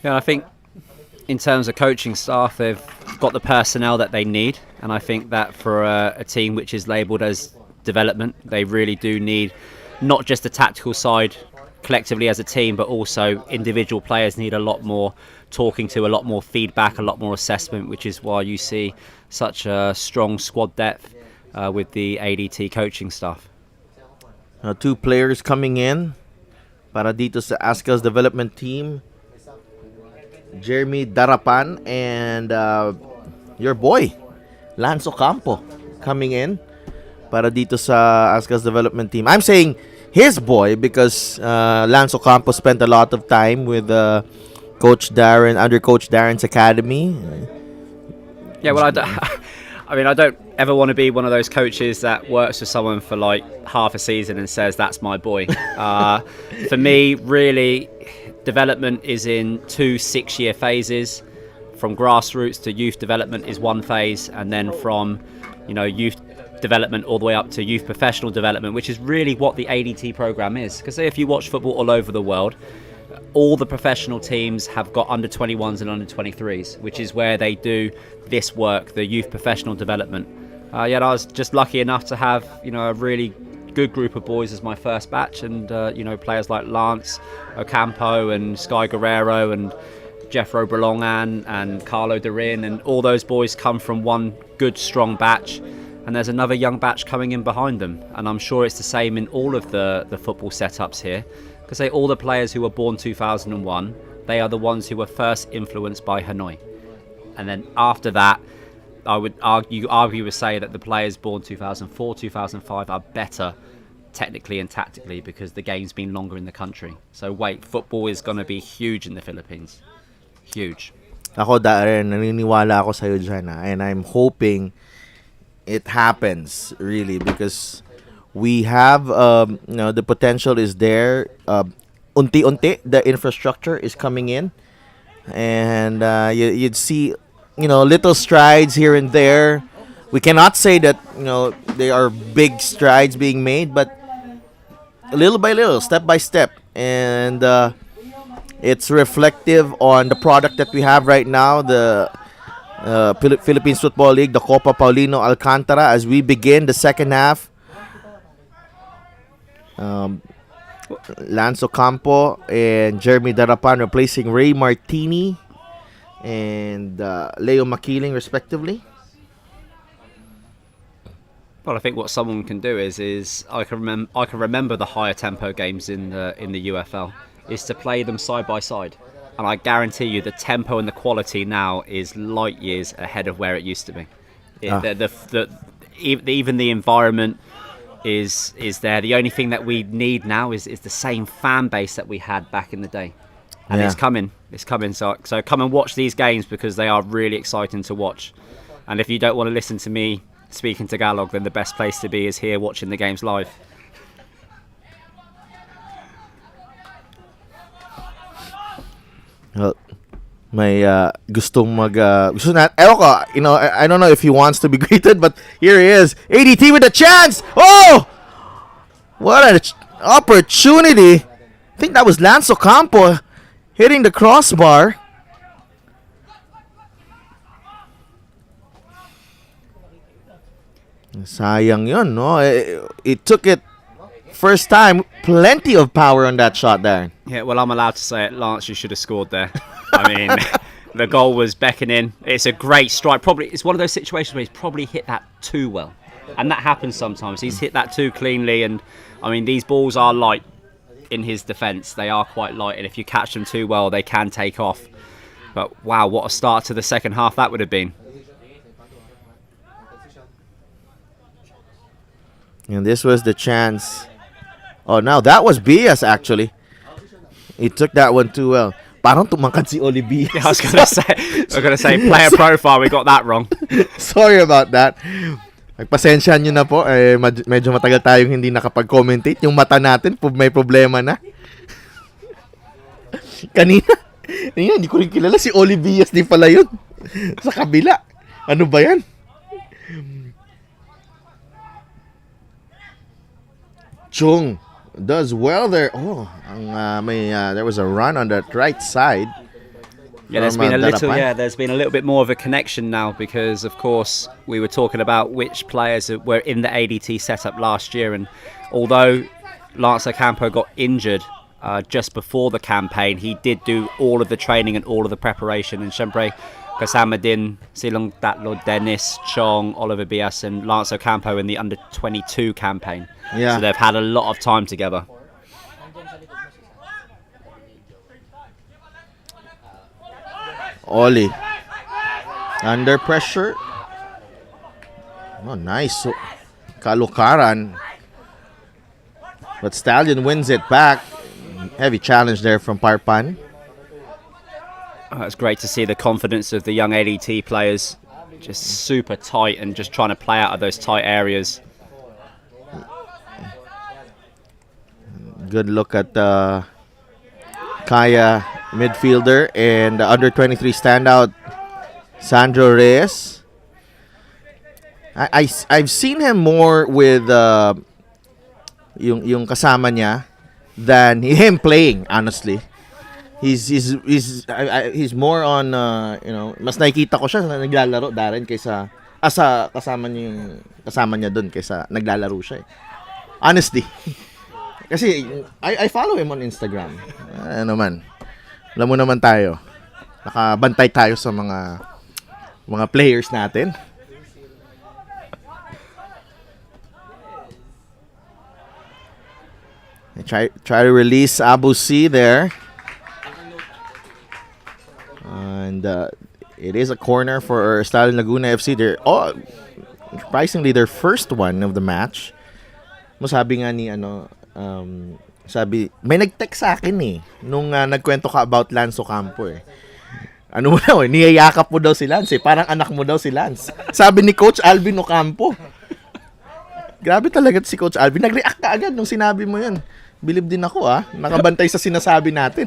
Yeah, I think in terms of coaching staff, they've got the personnel that they need, and I think that for a team which is labelled as development, they really do need not just the tactical side collectively as a team, but also individual players need a lot more talking to, a lot more feedback, a lot more assessment, which is why you see such a strong squad depth with the ADT coaching staff. 2 players coming in para dito sa Azkals development team. Jeremy Darapan and your boy, Lance Ocampo, coming in para dito sa Azkals development team. I'm saying his boy because Lance Ocampo spent a lot of time with Coach Darren, under Coach Darren's academy. Yeah, well, I don't ever want to be one of those coaches that works with someone for like half a season and says that's my boy. For me, really, development is in 2 6-year phases. From grassroots to youth development is one phase, and then from youth development all the way up to youth professional development, which is really what the ADT program is. Because if you watch football all over the world, all the professional teams have got under 21s and under 23s, which is where they do this work, the youth professional development. I was just lucky enough to have a really good group of boys as my first batch, and players like Lance Ocampo and Sky Guerrero and Jeffro Brelongan and Carlo Darin, and all those boys come from one good strong batch, and there's another young batch coming in behind them, and I'm sure it's the same in all of the football setups here, because all the players who were born 2001, they are the ones who were first influenced by Hanoi, and then after that I would argue say that the players born 2004, 2005 are better technically and tactically because the game's been longer in the country. So football is going to be huge in the Philippines. Huge. Ako naniniwala ako sa'yo dyan, and I'm hoping it happens really because we have the potential is there. Unti-unti the infrastructure is coming in, and you'd see little strides here and there. We cannot say that they are big strides being made, but little by little, step by step, and it's reflective on the product that we have right now, the Philippines Football League, the Copa Paulino Alcantara, as we begin the second half. Lance Ocampo and Jeremy Darapan replacing Ray Martini and Leo Makiling, respectively. Well, I think what someone can do is I can remember the higher tempo games in the UFL is to play them side by side, and I guarantee you the tempo and the quality now is light years ahead of where it used to be. Even the environment is there. The only thing that we need now is the same fan base that we had back in the day, and it's coming. So come and watch these games because they are really exciting to watch. And if you don't want to listen to me speaking Tagalog, then the best place to be is here watching the games live. Well, may gustong gusto na. I don't know if he wants to be greeted, but here he is. ADT with a chance. Oh! What an opportunity. I think that was Lance Ocampo hitting the crossbar. Sayang yun, no? It took it first time. Plenty of power on that shot there. Yeah, well, I'm allowed to say it. Lance, you should have scored there. I mean, the goal was beckoning. It's a great strike. Probably it's one of those situations where he's probably hit that too well. And that happens sometimes. He's hit that too cleanly. And, I mean, these balls are light in his defence. They are quite light. And if you catch them too well, they can take off. But, wow, what a start to the second half that would have been. And this was the chance. Oh, now that was Bias, actually. He took that one too well. Parang tumangkad si Oli Bias. Yeah, I was going to say player profile. We got that wrong. Sorry about that. Pagpasensyahan nyo na po. Medyo matagal tayong hindi nakapag-commentate. Yung mata natin, may problema na. Kanina, hindi ko rin kilala. Si Oli Bias din pala yun. Sa kabila. Ano ba yan? Chung does well there. Oh, there was a run on that right side. Yeah, there's been a little bit more of a connection now because, of course, we were talking about which players were in the ADT setup last year, and although Lance Ocampo got injured just before the campaign, he did do all of the training and all of the preparation. And syempre, kasama din silang tatlo, Dennis, Chong, Oliver Bias, and Lance Ocampo in the under-22 campaign. Yeah. So they've had a lot of time together. Oli under pressure. Oh, nice. So, kalukaran. But Stallion wins it back. Heavy challenge there from Parpan. It's great to see the confidence of the young ADT players. Just super tight and just trying to play out of those tight areas. Good look at Kaya, midfielder, and the under-23 standout, Sandro Reyes. I've seen him more with yung kasama niya than him playing, honestly. He's more on mas nakikita ko siya na naglalaro Darren kaysa sa kasama niya doon kaysa naglalaro siya. Honestly. Kasi I follow him on Instagram. Ano man. Alam mo naman tayo. Nakabantay tayo sa mga players natin. Try to release Abu C there. And it is a corner for Stallion Laguna FC. They're surprisingly their first one of the match. Masabi nga ni sabi, may nag-text sa akin nung nagkwento ka about Lance Ocampo Ano mo daw niyayakap mo daw si Lance parang anak mo daw si Lance. Sabi ni Coach Alvin Ocampo. Grabe talaga si Coach Alvin. Nag-react ka agad nung sinabi mo yun. Believe din ako nakabantay sa sinasabi natin.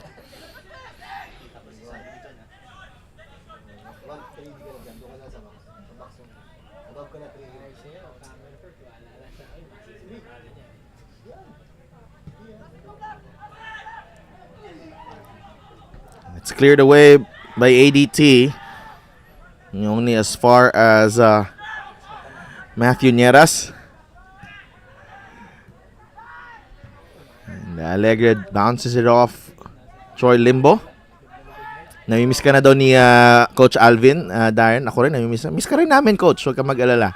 It's cleared away by ADT. Only as far as Matthew Nieras. And Alegre bounces it off Troy Limbo. Namimiss ka na daw ni Coach Alvin, Darren. Ako rin, namimiss. Miss ka rin namin, Coach. Huwag ka mag-alala.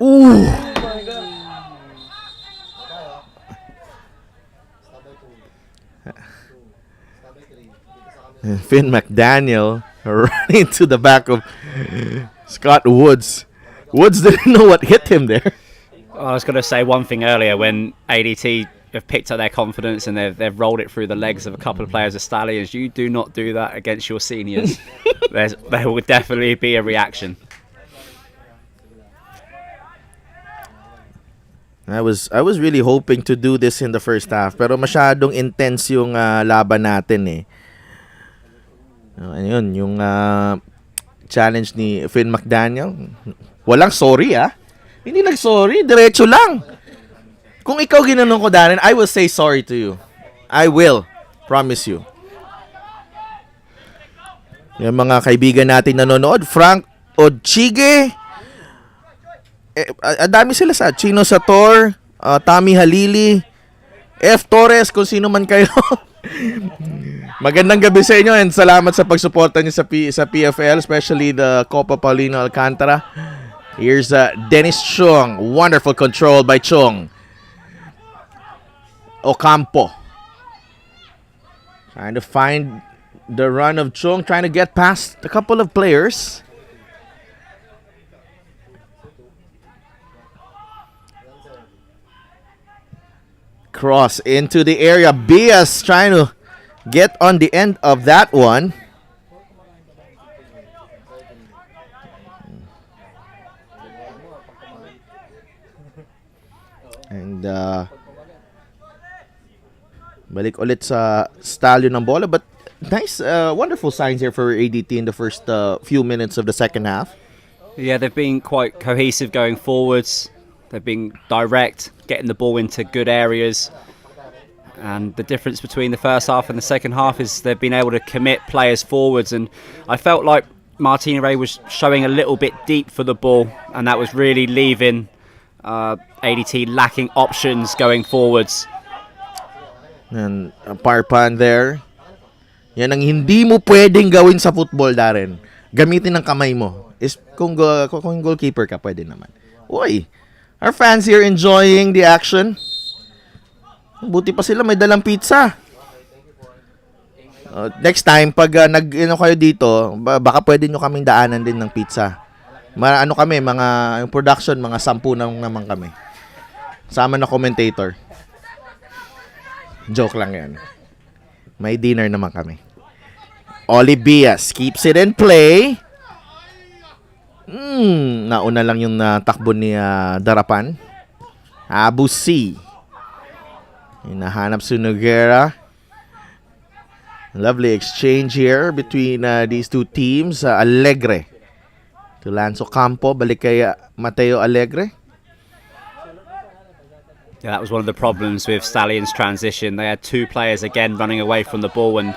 Ooh! Finn McDaniel running to the back of Scott Woods. Woods didn't know what hit him there. I was going to say one thing earlier when ADT have picked up their confidence and they've rolled it through the legs of a couple of players of Stallions. You do not do that against your seniors. There will definitely be a reaction. I was really hoping to do this in the first half, pero masyadong intense yung laban natin Ayun, yung challenge ni Finn McDaniel. Walang sorry Hindi nag-sorry, diretso lang. Kung ikaw ginanong ko, Darren, I will say sorry to you. I will. Promise you. Yung mga kaibigan natin nanonood, Frank Odchige, dami sila sa Chino Sator, Tommy Halili, F. Torres, kung sino man kayo. Magandang gabi sa inyo and salamat sa pagsuporta niyo sa PFL, especially the Copa Paulino Alcantara. Here's Dennis Chung. Wonderful control by Chung. Ocampo. Trying to find the run of Chung, trying to get past a couple of players. Cross into the area. Bias trying to get on the end of that one. And balik ulit sa Stallion ng bola, but nice, wonderful signs here for ADT in the first few minutes of the second half. Yeah, they've been quite cohesive going forwards. They've been direct, getting the ball into good areas. And the difference between the first half and the second half is they've been able to commit players forwards. And I felt like Martina Ray was showing a little bit deep for the ball, and that was really leaving ADT lacking options going forwards. And Parpan there. Yan ang hindi mo pwedeng gawin sa football, Darren. Gamitin ng kamay mo. Is kung goalkeeper ka, pwede naman. Uy, our fans here enjoying the action. Buti pa sila may dalang pizza. Next time, pag kayo dito, baka pwede nyo kaming daanan din ng pizza. Kami, yung production, mga 10 naman kami. Sama na commentator. Joke lang yan. May dinner naman kami. Olivias keeps it in play. Nauna lang yung takbo ni Darapan. Abu C. Hinahanap si Noguera. Lovely exchange here between these two teams. Alegre to Lance Ocampo. Balik kay Mateo Alegre. Yeah, that was one of the problems with Stallion's transition. They had two players again running away from the ball, and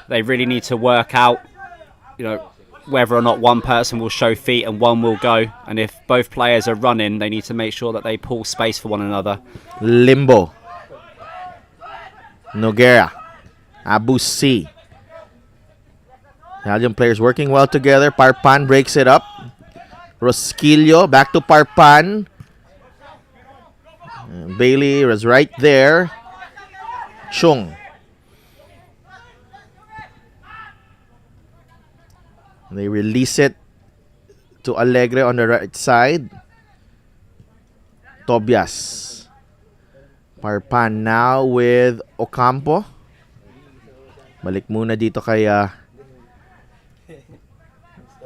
they really need to work out, whether or not one person will show feet and one will go. And if both players are running, they need to make sure that they pull space for one another. Limbo. Noguera. Abu C. Italian players working well together. Parpan breaks it up. Rosquillo back to Parpan. Bailey was right there. Chung. They release it to Alegre on the right side. Tobias. Parpan now with Ocampo. Balik muna dito kay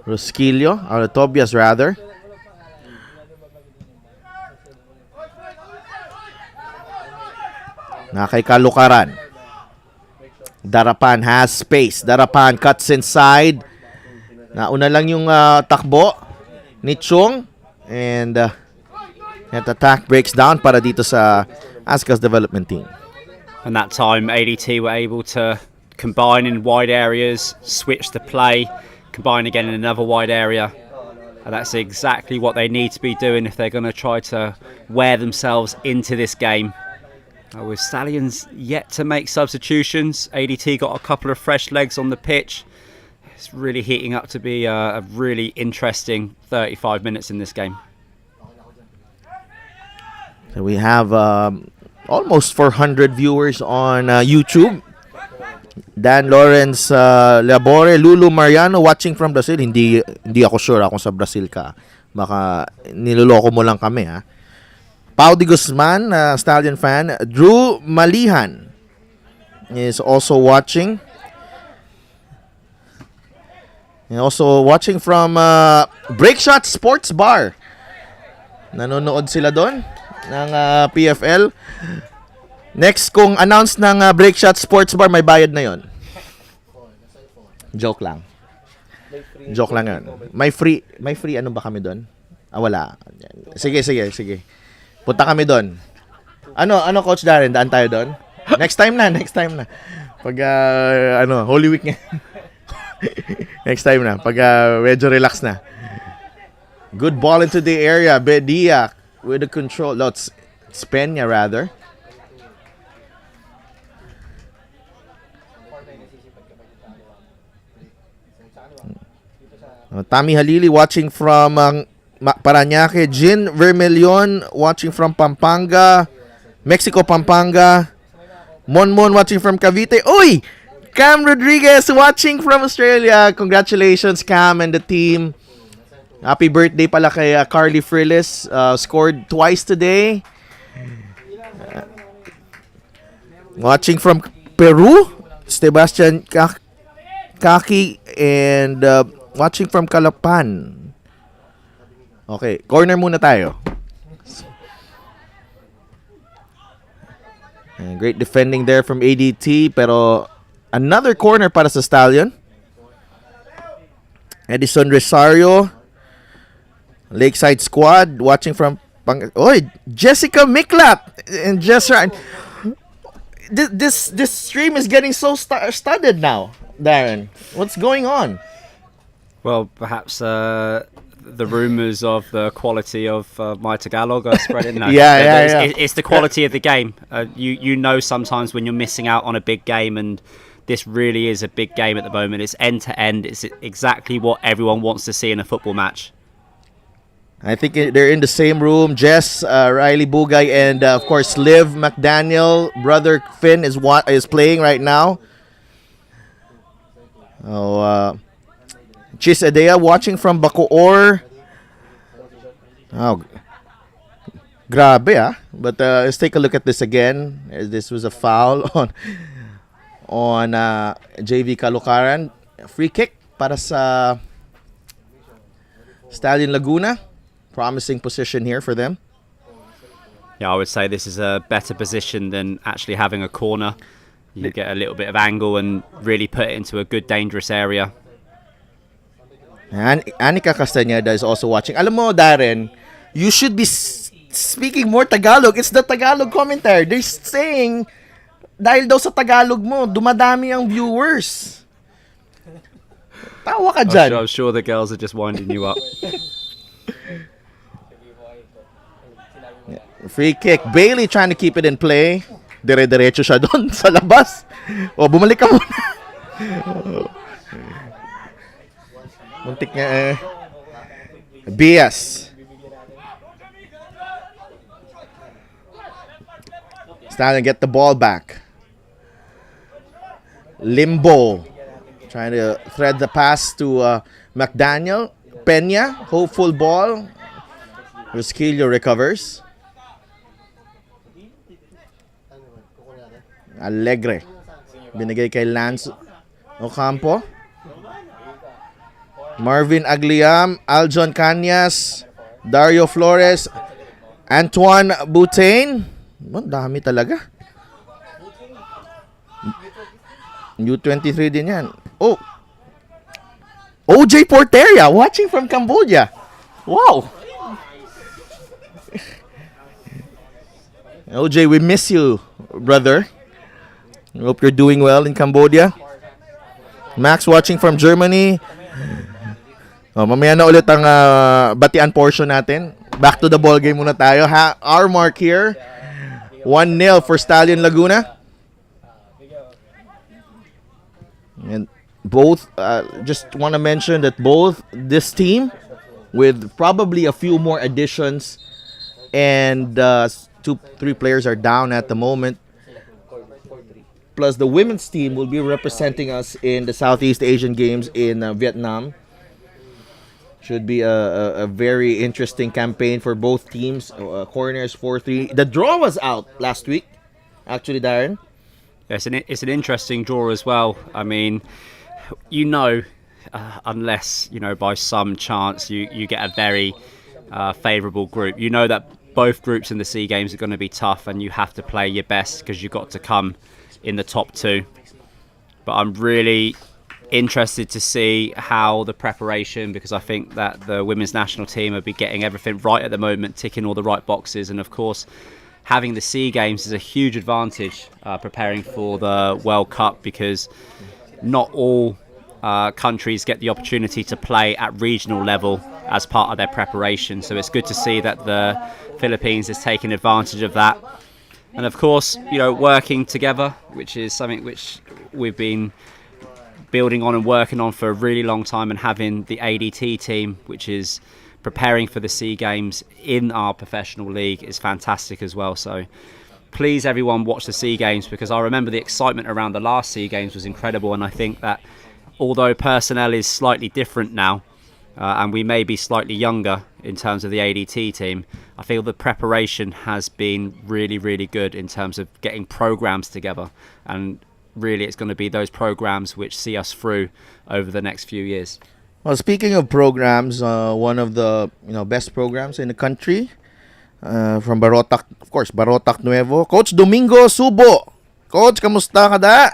Rosquillo, or Tobias rather. Na kay Kalukaran. Darapan has space. Darapan cuts inside. Nauna lang yung takbo ni Chung. And that attack breaks down para dito sa Azkals development team. And that time, ADT were able to combine in wide areas, switch the play, combine again in another wide area. And that's exactly what they need to be doing if they're going to try to wear themselves into this game. With Stallions yet to make substitutions, ADT got a couple of fresh legs on the pitch. It's really heating up to be a really interesting 35 minutes in this game. So we have almost 400 viewers on YouTube. Dan Lawrence Labore, Lulu Mariano watching from Brazil. Hindi ako sure kung sa Brazil ka. Baka niloloko mo lang kami, ha. Paudi Guzman, Stallion fan. Drew Malihan is also watching. And also watching from Breakshot Sports Bar. Nanonood sila doon ng PFL. Next, kung announce ng Breakshot Sports Bar, may bayad na yon. Joke lang. Joke lang yan. May free ano ba kami doon? Wala. Sige. Punta kami doon. Ano Coach Darren, daan tayo doon? Next time na. Pag Holy Week nga. Next time na. Pag medyo relax na. Good ball into the area. Bedia with the control. It's Peña rather. Tommy Halili watching from Parañaque. Jin Vermelion watching from Pampanga. Mexico, Pampanga. Monmon watching from Cavite. Uy! Cam Rodriguez watching from Australia. Congratulations, Cam and the team. Happy birthday pala kay Carly Frillis. Scored twice today. Watching from Peru, Sebastian Kaki and watching from Calapan. Okay, corner muna tayo. And great defending there from ADT, pero another corner para sa Stallion. Edison Rosario, Lakeside squad watching from Jessica Miklat and Jessra. This stream is getting so studded now, Darren. What's going on? Well, perhaps the rumours of the quality of my Tagalog are spreading. No, yeah. It's the quality of the game. You know sometimes when you're missing out on a big game, and this really is a big game at the moment. It's end to end. It's exactly what everyone wants to see in a football match. I think they're in the same room. Jess, Riley Bugay, and of course Liv McDaniel. Brother Finn is playing right now. Chis Edea watching from Bacoor. Oh, grabe But let's take a look at this again. This was a foul on JV Kalukaran. Free kick para sa Stallion Laguna. Promising position here for them. Yeah, I would say this is a better position than actually having a corner. You get a little bit of angle and really put it into a good, dangerous area. And Anika Castañeda is also watching. Alam mo, Darren, you should be speaking more Tagalog. It's the Tagalog commentary. They're saying, dahil daw sa Tagalog mo, dumadami ang viewers. Tawa ka dyan. I'm sure the girls are just winding you up. Free kick. Bailey trying to keep it in play. Dire-diretso siya doon sa labas. Bumalik ka muna. Muntik nga Bias. Stallion get the ball back. Limbo Trying to thread the pass to McDaniel. Peña, hopeful ball. Rosquillo recovers. Alegre. Binigay kay Lance Ocampo. Marvin Agliam, Aljon Cañas, Dario Flores, Antoine Boutain. Dami talaga. U23 din yan. Oh. OJ Porteria watching from Cambodia. Wow. OJ, we miss you, brother. I hope you're doing well in Cambodia. Max watching from Germany. Oh, mamaya na ulit ang batian portion natin. Back to the ball game muna tayo. Our mark here, 1-0 for Stallion Laguna. And both, just want to mention that both this team, with probably a few more additions, and 2-3 players are down at the moment. Plus, the women's team will be representing us in the Southeast Asian Games in Vietnam. Should be a very interesting campaign for both teams. Corners 4-3. The draw was out last week, actually, Darren. It's an interesting draw as well. I mean, unless, by some chance you get a very favourable group, that both groups in the SEA Games are going to be tough and you have to play your best because you've got to come in the top two. But I'm really interested to see how the preparation, because I think that the women's national team will be getting everything right at the moment, ticking all the right boxes, and of course having the SEA Games is a huge advantage preparing for the World Cup, because not all countries get the opportunity to play at regional level as part of their preparation. So it's good to see that the Philippines is taking advantage of that. And of course, working together, which is something which we've been building on and working on for a really long time, and having the ADT team, which is preparing for the SEA Games in our professional league, is fantastic as well. So please, everyone, watch the SEA Games, because I remember the excitement around the last SEA Games was incredible. And I think that although personnel is slightly different now, and we may be slightly younger in terms of the ADT team, I feel the preparation has been really, really good in terms of getting programs together. And really, it's going to be those programs which see us through over the next few years. Well, speaking of programs, one of the best programs in the country, from Barotac, of course, Barotac Nuevo, Coach Domingo Subo. Coach, kamusta ka da?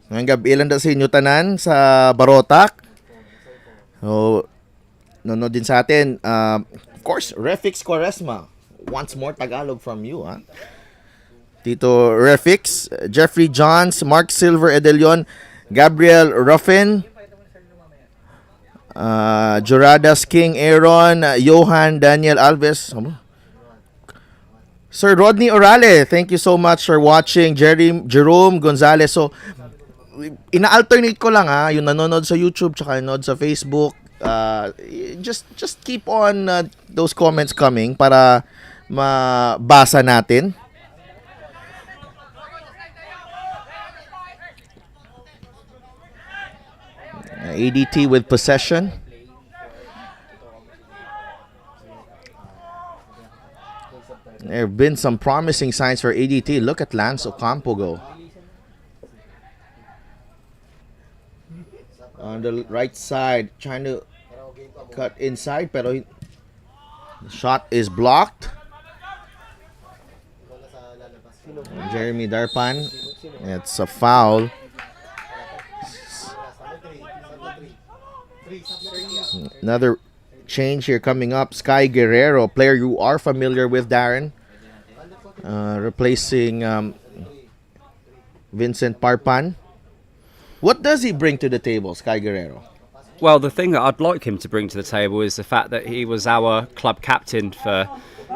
Ngayong gabi lang da sa inyo tanan sa Barotac. So, nanonood din sa atin. Of course, Refix Quaresma. Once more Tagalog from you, ha? Tito Refix, Jeffrey Johns, Mark Silver Edelion, Gabriel Ruffin, Juradas King Aaron, Johan Daniel Alves, Sir Rodney Orale, thank you so much for watching. Jerome Gonzalez. So, ina-alternate ko lang, ha, yung nanonood sa YouTube tsaka nanonood sa Facebook. Just keep on those comments coming para mabasa natin. ADT with possession. There have been some promising signs for ADT. Look at Lance Ocampo go. On the right side, trying to cut inside, pero the shot is blocked. Jeremy Darpan. It's a foul. Another change here coming up. Sky Guerrero, player you are familiar with, Darren, replacing Vincent Parpan. What does he bring to the table, Sky Guerrero? Well, the thing that I'd like him to bring to the table is the fact that he was our club captain for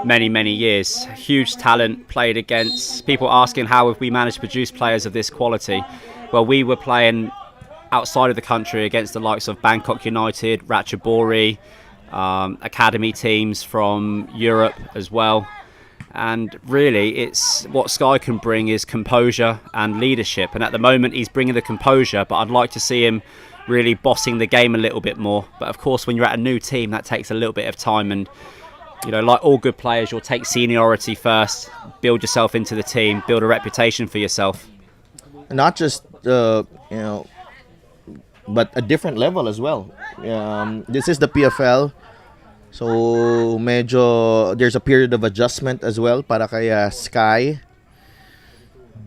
many, many years. Huge talent, played against people asking how have we managed to produce players of this quality. Well, we were playing outside of the country against the likes of Bangkok United, Ratchaburi, academy teams from Europe as well. And really, it's what Sky can bring is composure and leadership. And at the moment, he's bringing the composure, but I'd like to see him really bossing the game a little bit more. But of course, when you're at a new team, that takes a little bit of time. And, you know, like all good players, you'll take seniority first, build yourself into the team, build a reputation for yourself. Not just, you know, but a different level as well. This is the PFL. So, medyo there's a period of adjustment as well para kay Sky.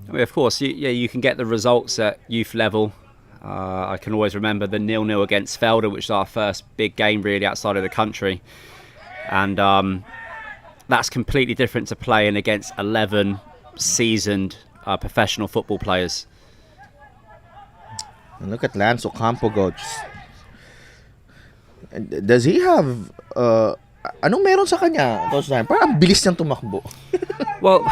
I mean, of course, you can get the results at youth level. I can always remember the 0-0 against Felder, which was our first big game really outside of the country. And that's completely different to playing against 11 seasoned professional football players. And look at Lance Ocampo go. Does he have anong meron sa kanya? Parang bilis niyang tumakbo. Well,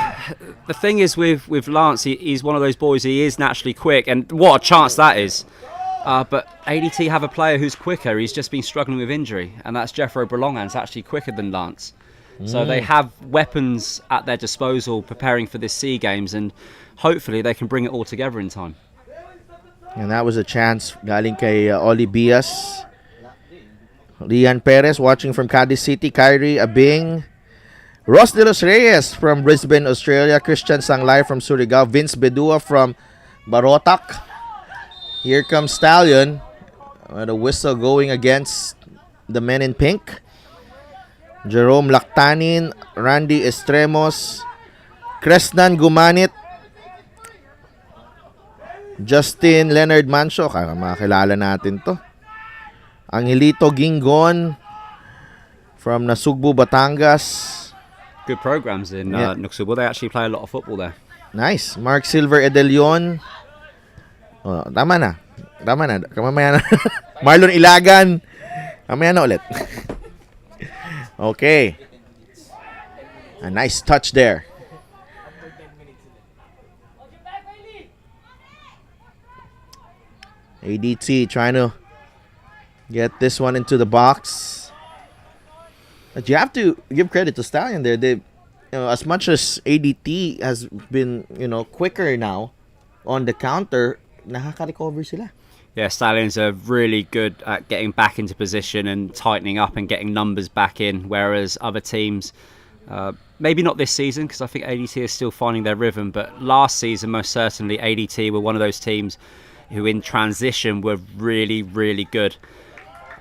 the thing is with Lance, he's one of those boys, he is naturally quick, and what a chance that is. But ADT have a player who's quicker. He's just been struggling with injury, and that's Jeffro Berlongan's actually quicker than Lance. So they have weapons at their disposal preparing for this SEA Games, and hopefully they can bring it all together in time. And that was a chance galing kay Oli Bias. Rian Perez watching from Cadiz City. Kyrie Abing. Ross De Los Reyes from Brisbane, Australia. Christian Sanglay from Surigao. Vince Bedua from Barotac. Here comes Stallion. With a whistle going against the men in pink. Jerome Lactanin. Randy Estremos. Cresnan Gumanit. Justin Leonard Mancho. Makakilala natin to. Angelito Gingon from Nasugbu, Batangas. Good programs in Nasugbu. They actually play a lot of football there. Nice. Mark Silver Edelion. Oh, tama na. Mamaya na. Marlon Ilagan. Mamaya na ulit. Okay. A nice touch there. ADT trying to get this one into the box. But you have to give credit to Stallion there. They, you know, as much as ADT has been, you know, quicker now on the counter, nakaka-recover sila. Yeah, Stallions are really good at getting back into position and tightening up and getting numbers back in, whereas other teams, maybe not this season, because I think ADT is still finding their rhythm, but last season, most certainly, ADT were one of those teams who in transition were really, really good.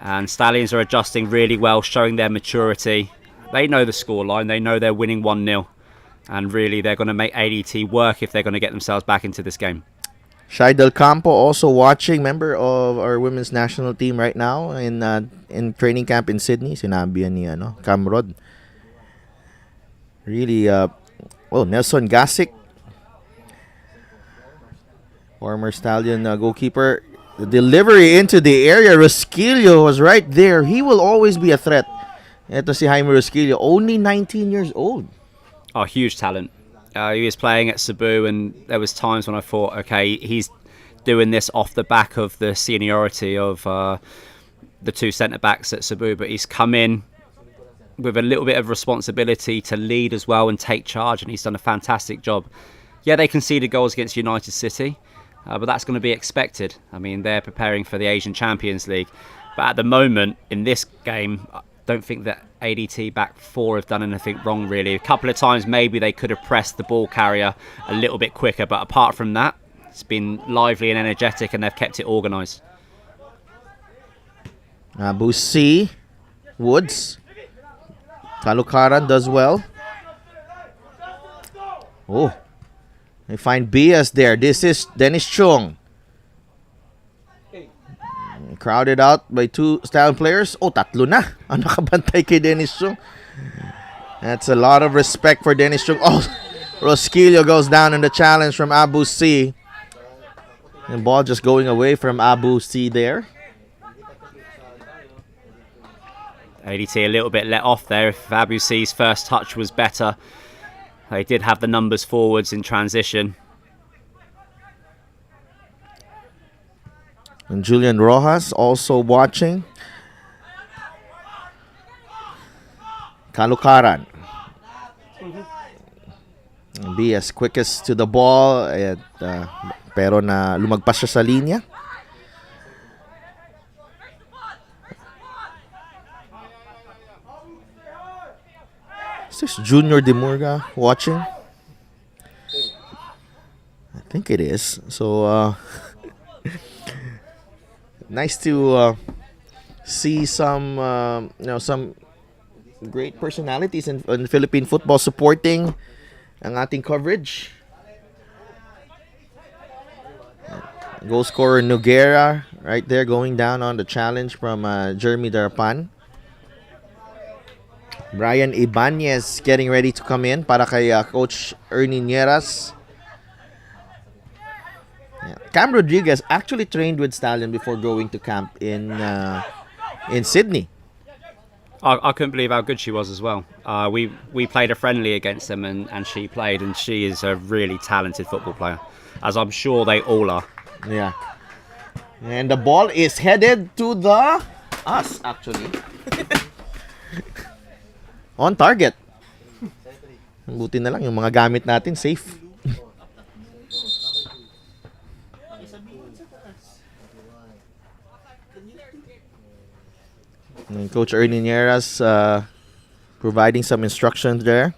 And Stallions are adjusting really well, showing their maturity. They know the scoreline, they know they're winning 1-0, and really they're going to make ADT work if they're going to get themselves back into this game. Shai Del Campo also watching, member of our women's national team right now in training camp in Sydney. Sinabi yan ni Camrod. Really, Nelson Gasic, former Stallion goalkeeper. The delivery into the area, Rosquillo was right there. He will always be a threat. Ito si Jaime Rosquillo, only 19 years old. Oh, huge talent. He was playing at Cebu, and there was times when I thought, okay, he's doing this off the back of the seniority of the two centre-backs at Cebu, but he's come in with a little bit of responsibility to lead as well and take charge, and he's done a fantastic job. Yeah, they conceded goals against United City, but that's going to be expected. I mean, they're preparing for the Asian Champions League, but at the moment, in this game, I don't think that ADT back four have done anything wrong, really. A couple of times maybe they could have pressed the ball carrier a little bit quicker, but apart from that, it's been lively and energetic, and they've kept it organised. Abu C, Woods, Kalukaran does well. Oh, they find Bias there. This is Dennis Chung. Crowded out by two Stallion players. Oh, tatlo na ang nakabantay kay Dennis Chung. That's a lot of respect for Dennis Chung. Oh, Rosquillo goes down in the challenge from Abu C. And ball just going away from Abu C there. ADT a little bit let off there. If Abu C's first touch was better, they did have the numbers forwards in transition. And Julian Rojas also watching. Kalukaran. Be as quickest to the ball, pero na lumagpas siya sa linya. Is this Junior Demurga watching? I think it is. So nice to see some some great personalities in Philippine football supporting ang ating coverage. Goal scorer Noguera right there going down on the challenge from Jeremy Darapan. Brian Ibanez getting ready to come in para kay Coach Ernie Nieras. Yeah. Cam Rodriguez actually trained with Stallion before going to camp in Sydney. I couldn't believe how good she was as well. We played a friendly against them and she played, and she is a really talented football player, as I'm sure they all are. Yeah. And the ball is headed to us actually. On target. Buti na lang yung mga gamit natin safe. And Coach Ernie Nieras providing some instructions there.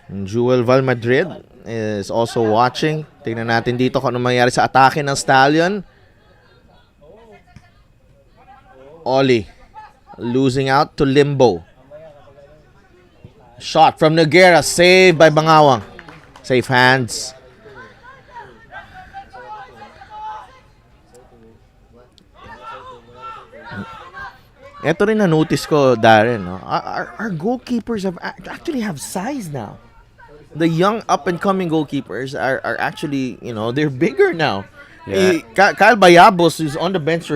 And Jewel Valmadrid is also watching. Tingnan natin dito kung ano mangyari sa atake ng Stallion. Oli losing out to Limbo. Shot from Noguera, saved by Bangawang. Safe hands. Ito rin na-notice ko, Darren. No? Our goalkeepers actually have size now. The young up-and-coming goalkeepers are actually, they're bigger now. Yeah. Kyle Bayabos, who's on the bench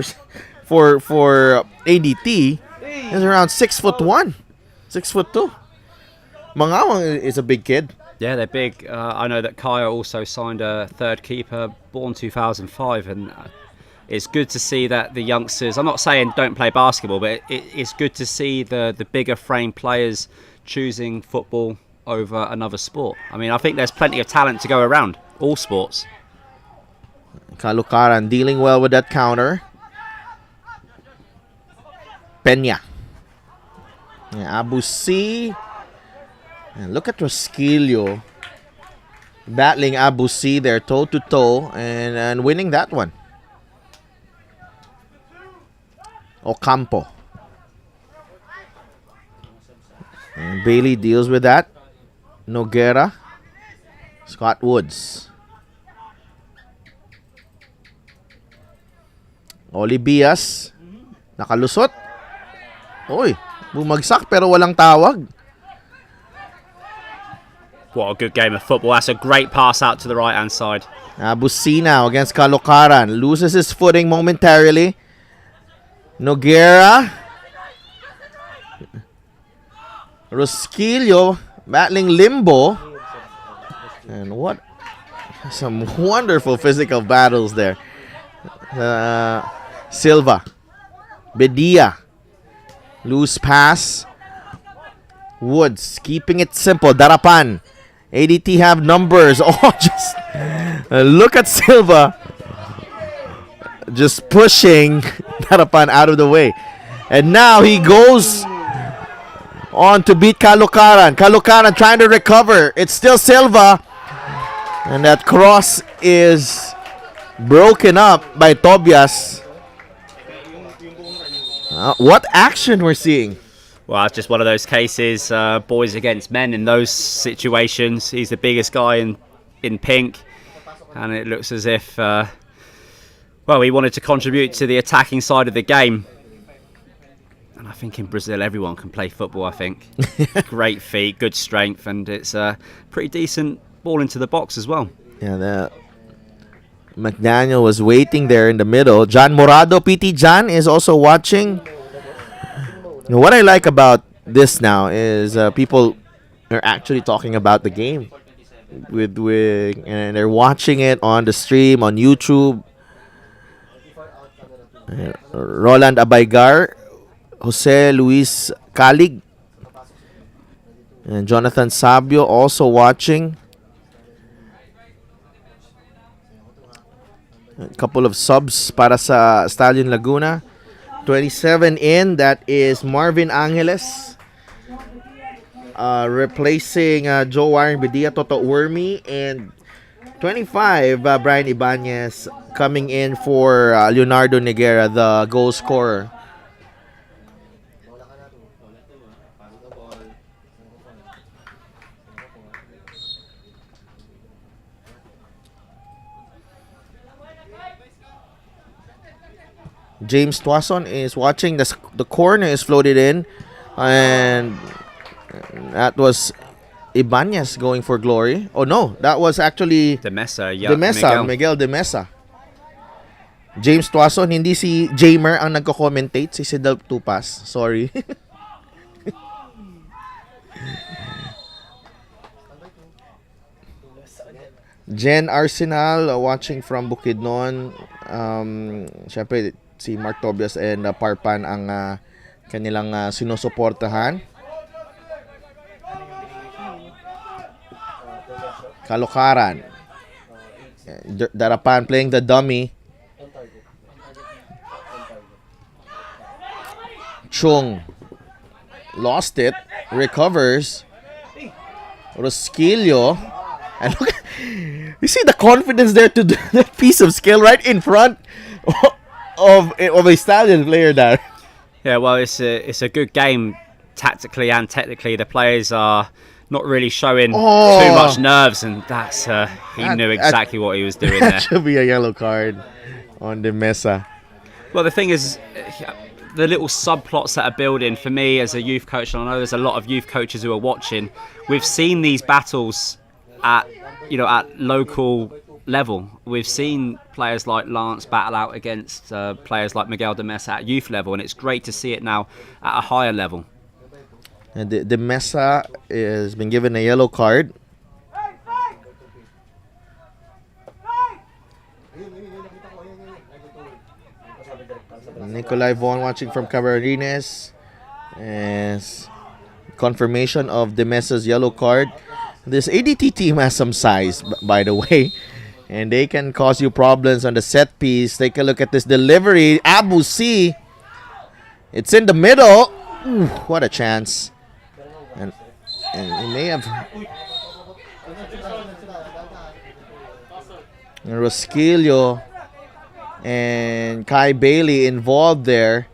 for ADT, is around 6'1", 6'2". Mangawang is a big kid. Yeah, they're big. I know that Kaya also signed a third keeper, born 2005, and it's good to see that the youngsters, I'm not saying don't play basketball, but it's good to see the bigger frame players choosing football over another sport. I mean, I think there's plenty of talent to go around, all sports. Kalukaran dealing well with that counter. Peña. Yeah, Abu C. And look at Rosquillo battling Abu C there toe-to-toe and winning that one. Ocampo. And Bailey deals with that. Noguera. Scott Woods. Olibias. Nakalusot. Oy, bumagsak pero walang tawag. What a good game of football. That's a great pass out to the right-hand side. Abu C now against Caloocaran. Loses his footing momentarily. Noguera. Rosquillo battling Limbo. And what? Some wonderful physical battles there. Silva. Bedia. Loose pass. Woods keeping it simple. Darapan. ADT have numbers. Oh, just look at Silva. Just pushing Darapan out of the way. And now he goes on to beat Caloocaran. Caloocaran trying to recover. It's still Silva. And that cross is broken up by Tobias. What action we're seeing. Well, it's just one of those cases, boys against men in those situations. He's the biggest guy in pink, and it looks as if, he wanted to contribute to the attacking side of the game. And I think in Brazil, everyone can play football, I think. Great feet, good strength, and it's a pretty decent ball into the box as well. Yeah, McDaniel was waiting there in the middle. John Morado, PT John, is also watching. What I like about this now is people are actually talking about the game and they're watching it on the stream on YouTube. Roland Abaygar, Jose Luis Calig, and Jonathan Sabio also watching. A couple of subs para sa Stallion Laguna. 27 in, that is Marvin Angeles. Replacing Joe Warren Bedia, Toto Wormy, and 25, Brian Ibanez coming in for Leonardo Negera, the goal scorer. James Tuason is watching. The corner is floated in, and that was Ibanez going for glory. Oh no, that was actually De Mesa, yeah, Miguel De Mesa. James Tuason, hindi si Jamer ang nagko-commentate, si Sidal Tupas. Sorry. Jen Arsenal watching from Bukidnon. Syempre si Mark Tobias and Parpan ang kanilang sinusuportahan. Kalokaran. Darapan playing the dummy. Chung lost it, recovers. Rosquillo, and look, you see the confidence there to do that piece of skill right in front of a Stallion player there. Yeah, well, it's a good game tactically and technically. The players are not really showing too much nerves, and that's he knew exactly what he was doing there. That should be a yellow card on the Mesa. Well, the thing is, the little subplots that are building for me as a youth coach, and I know there's a lot of youth coaches who are watching. We've seen these battles at local level. We've seen players like Lance battle out against players like Miguel de Mesa at youth level, and it's great to see it now at a higher level. And the Mesa has been given a yellow card. Nikolai Vaughn watching from Camarines. As confirmation of the Mesa's yellow card. This ADT team has some size, by the way. And they can cause you problems on the set piece. Take a look at this delivery. Abu C. It's in the middle. Ooh, what a chance. And he may have... Rosquillo and Kai Bailey involved there.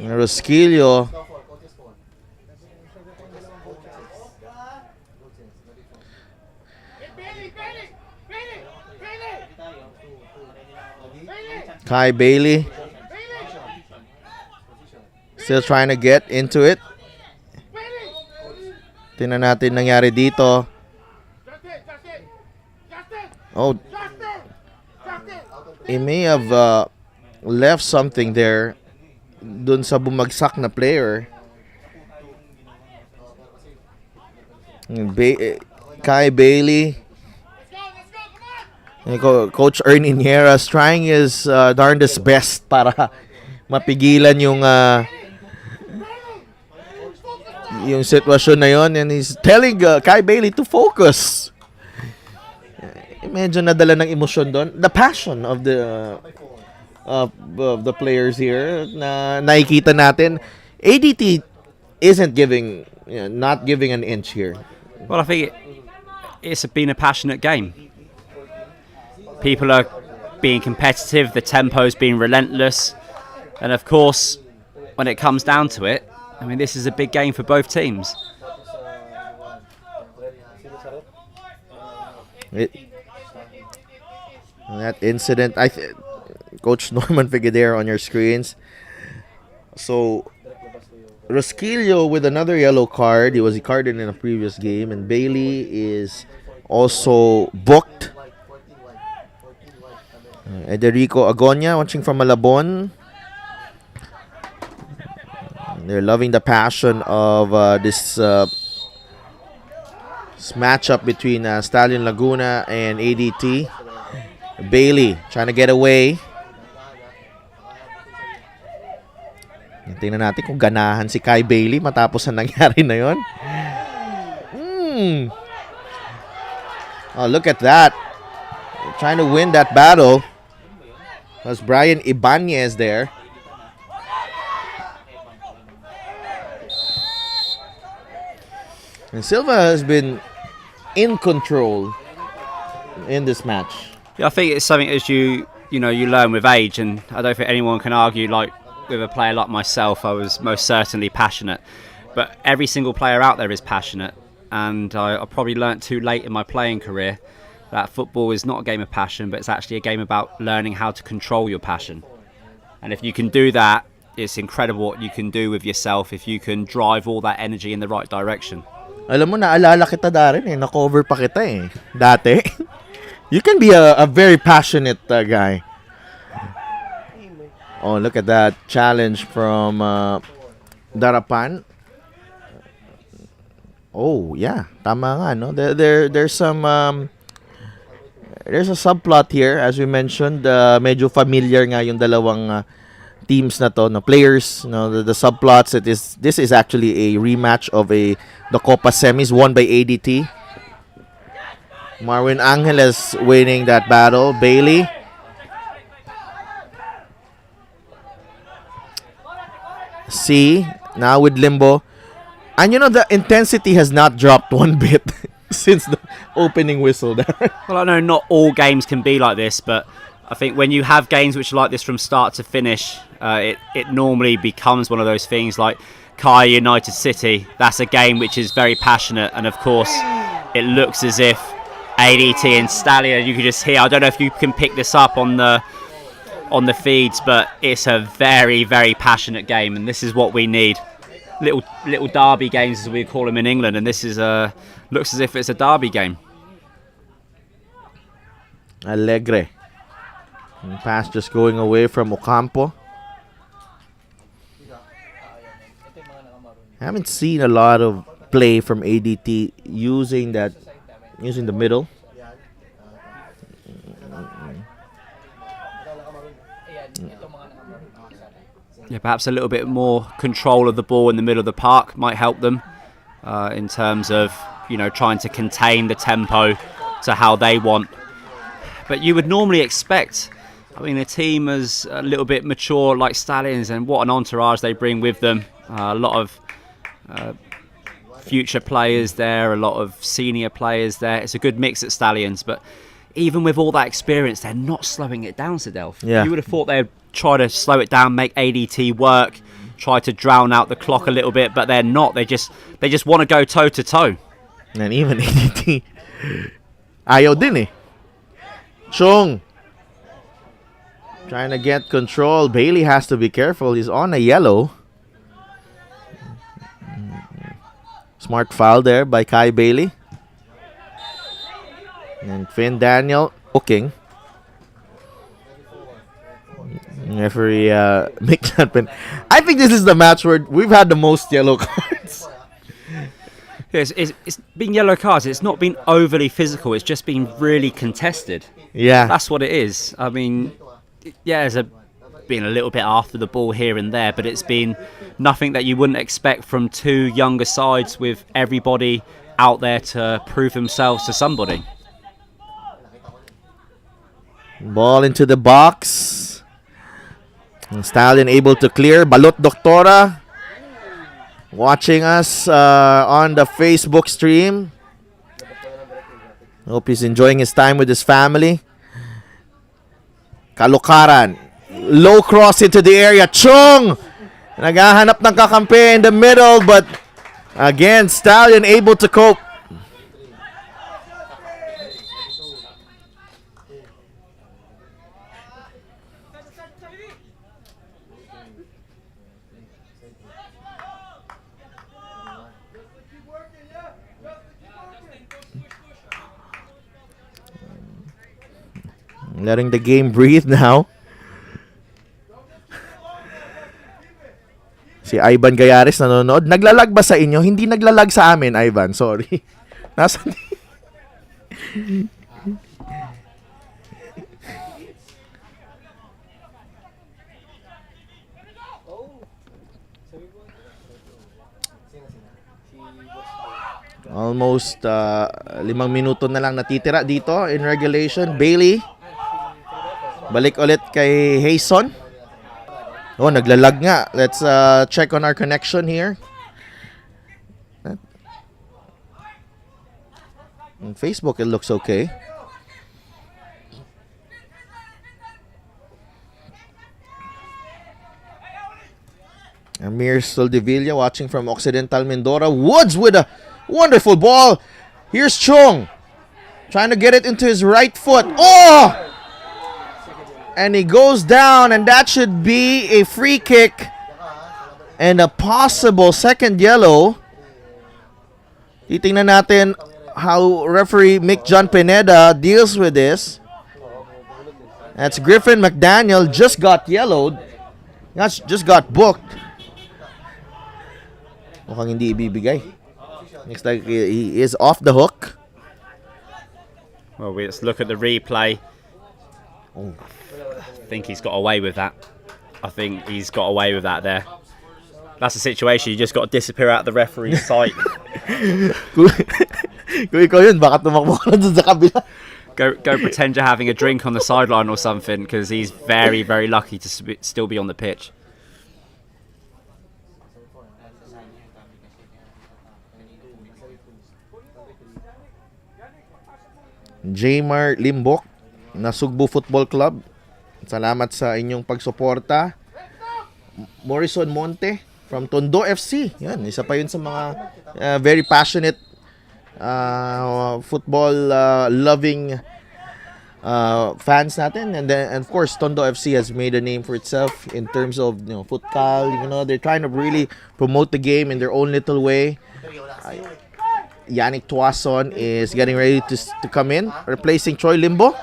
Rosquillo. Kai Bailey. Still trying to get into it. Tingnan natin nangyari dito. Oh, he may have left something there dun sa bumagsak na player. Kai Bailey. Coach Ernie Nieras trying his darndest best para mapigilan yung sitwasyon na yon, and he's telling Kai Bailey to focus. Medyo nadala ng emosyon doon. The passion of the players here na nakikita natin. ADT isn't giving, not giving an inch here. Well, I think it's been a passionate game. People are being competitive, the tempo's been relentless, and of course, when it comes down to it, I mean, this is a big game for both teams. That incident, Coach Norman Figueroa on your screens. So, Rosquillo with another yellow card. He was carded in a previous game, and Bailey is also booked. Ederico Agonia watching from Malabon. They're loving the passion of this matchup between Stallion Laguna and ADT. Bailey trying to get away. Tingnan natin kung ganahan si Kai Bailey matapos ang nangyari na yon. Oh, look at that. They're trying to win that battle. There's Brian Ibanez there. And Silva has been in control in this match. Yeah, I think it's something as you learn with age, and I don't think anyone can argue like with a player like myself. I was most certainly passionate, but every single player out there is passionate, and I probably learnt too late in my playing career that football is not a game of passion, but it's actually a game about learning how to control your passion. And if you can do that, it's incredible what you can do with yourself if you can drive all that energy in the right direction. Alam mo, naalala kita Darren eh. Na-cover pa kita eh. Dati. You can be a very passionate guy. Oh, look at that challenge from Darapan. Oh, yeah. Tama nga, no? There's some... there's a subplot here, as we mentioned. Medyo familiar nga yung dalawang teams na to, no? Players, no? The subplots. This is actually a rematch of the Copa semis won by ADT. Marwin Angeles winning that battle. Bailey. C now with Limbo. And the intensity has not dropped one bit since the opening whistle there. Well, I know not all games can be like this, but I think when you have games which are like this from start to finish, it normally becomes one of those things like Kai United City. That's a game which is very passionate, and of course it looks as if ADT and Stallion, you can just hear, I don't know if you can pick this up on the feeds, but it's a very, very passionate game, and this is what we need. Little derby games, as we call them in England, and this is looks as if it's a derby game. Alegre. And pass just going away from Ocampo. Haven't seen a lot of play from ADT using the middle. Yeah, perhaps a little bit more control of the ball in the middle of the park might help them in terms of trying to contain the tempo to how they want. But you would normally expect, a team as a little bit mature like Stallions, and what an entourage they bring with them. A lot of future players there, a lot of senior players there. It's a good mix at Stallions, but even with all that experience, they're not slowing it down, Sadelf. Yeah. You would have thought they'd try to slow it down, make ADT work, try to drown out the clock a little bit, but they're not. They just want to go toe to toe. And even ADT ayaw din eh. Chong trying to get control. Bailey has to be careful. He's on a yellow. Smart foul there by Kai Bailey. And Finn Daniel hooking. Referee makes that pin. I think this is the match where we've had the most yellow cards. It's been yellow cards. It's not been overly physical. It's just been really contested. Yeah. That's what it is. There's been a little bit after the ball here and there, but it's been nothing that you wouldn't expect from two younger sides with everybody out there to prove themselves to somebody. Ball into the box. And Stallion able to clear. Balot Doctora watching us on the Facebook stream. Hope he's enjoying his time with his family. Kalukaran. Low cross into the area. Chong! Naghahanap ng kakampi in the middle, but again, Stallion able to cope. Letting the game breathe now. Si Ivan Gayares nanonood. Naglalag ba sa inyo? Hindi naglalag sa amin, Ivan. Sorry. Nasaan? Almost 5 minuto na lang natitira dito in regulation. Bailey. Balik ulit kay Hayson. Oh, naglalag nga. Let's check on our connection here. On Facebook, it looks okay. Amir Soldevilla watching from Occidental Mindoro. Woods with a wonderful ball. Here's Chung. Trying to get it into his right foot. Oh! And he goes down, and that should be a free kick and a possible second yellow. Titingnan natin how referee Mick John Pineda deals with this. That's Griffin McDaniel, just got yellowed. Just got booked. Mukhang hindi ibibigay. Looks like he is off the hook. Well, let's look at the replay. Oh. I think he's got away with that. I think he's got away with that there. That's a situation, you just got to disappear out of the referee's sight. Kung ikaw yun, baka tumakbo ka na dun sa kabila. Go pretend you're having a drink on the sideline or something, because he's very, very lucky to still be on the pitch. Jaymar Limbok, Nasugbu Football Club. Salamat sa inyong pagsuporta. Morrison Monte from Tondo FC. Yan, isa pa yun sa mga very passionate football loving fans natin. And then, of course, Tondo FC has made a name for itself in terms of, football. They're trying to really promote the game in their own little way. Yannick Tuason is getting ready to come in, replacing Troy Limbo.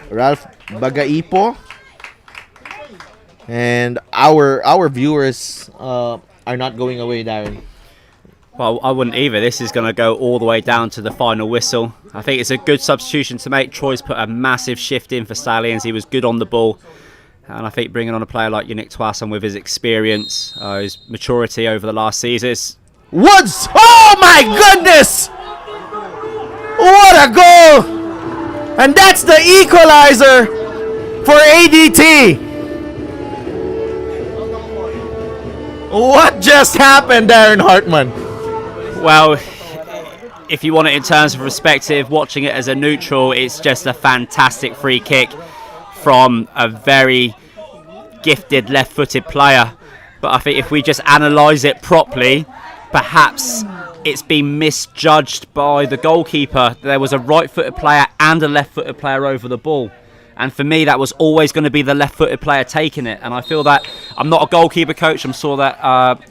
Ralph Bagaipo. And our viewers are not going away, Darren. Well, I wouldn't either. This is going to go all the way down to the final whistle. I think it's a good substitution to make. Troy's put a massive shift in for Stallions. He was good on the ball. And I think bringing on a player like Yannick Toisson with his experience, his maturity over the last seasons. Woods! Oh my goodness! What a goal! And that's the equalizer for ADT. What just happened, Darren Hartman? Well, if you want it in terms of perspective, watching it as a neutral, it's just a fantastic free kick from a very gifted left-footed player. But I think if we just analyse it properly, perhaps it's been misjudged by the goalkeeper. There was a right-footed player and a left-footed player over the ball. And for me, that was always going to be the left-footed player taking it. And I feel that I'm not a goalkeeper coach. I'm sure that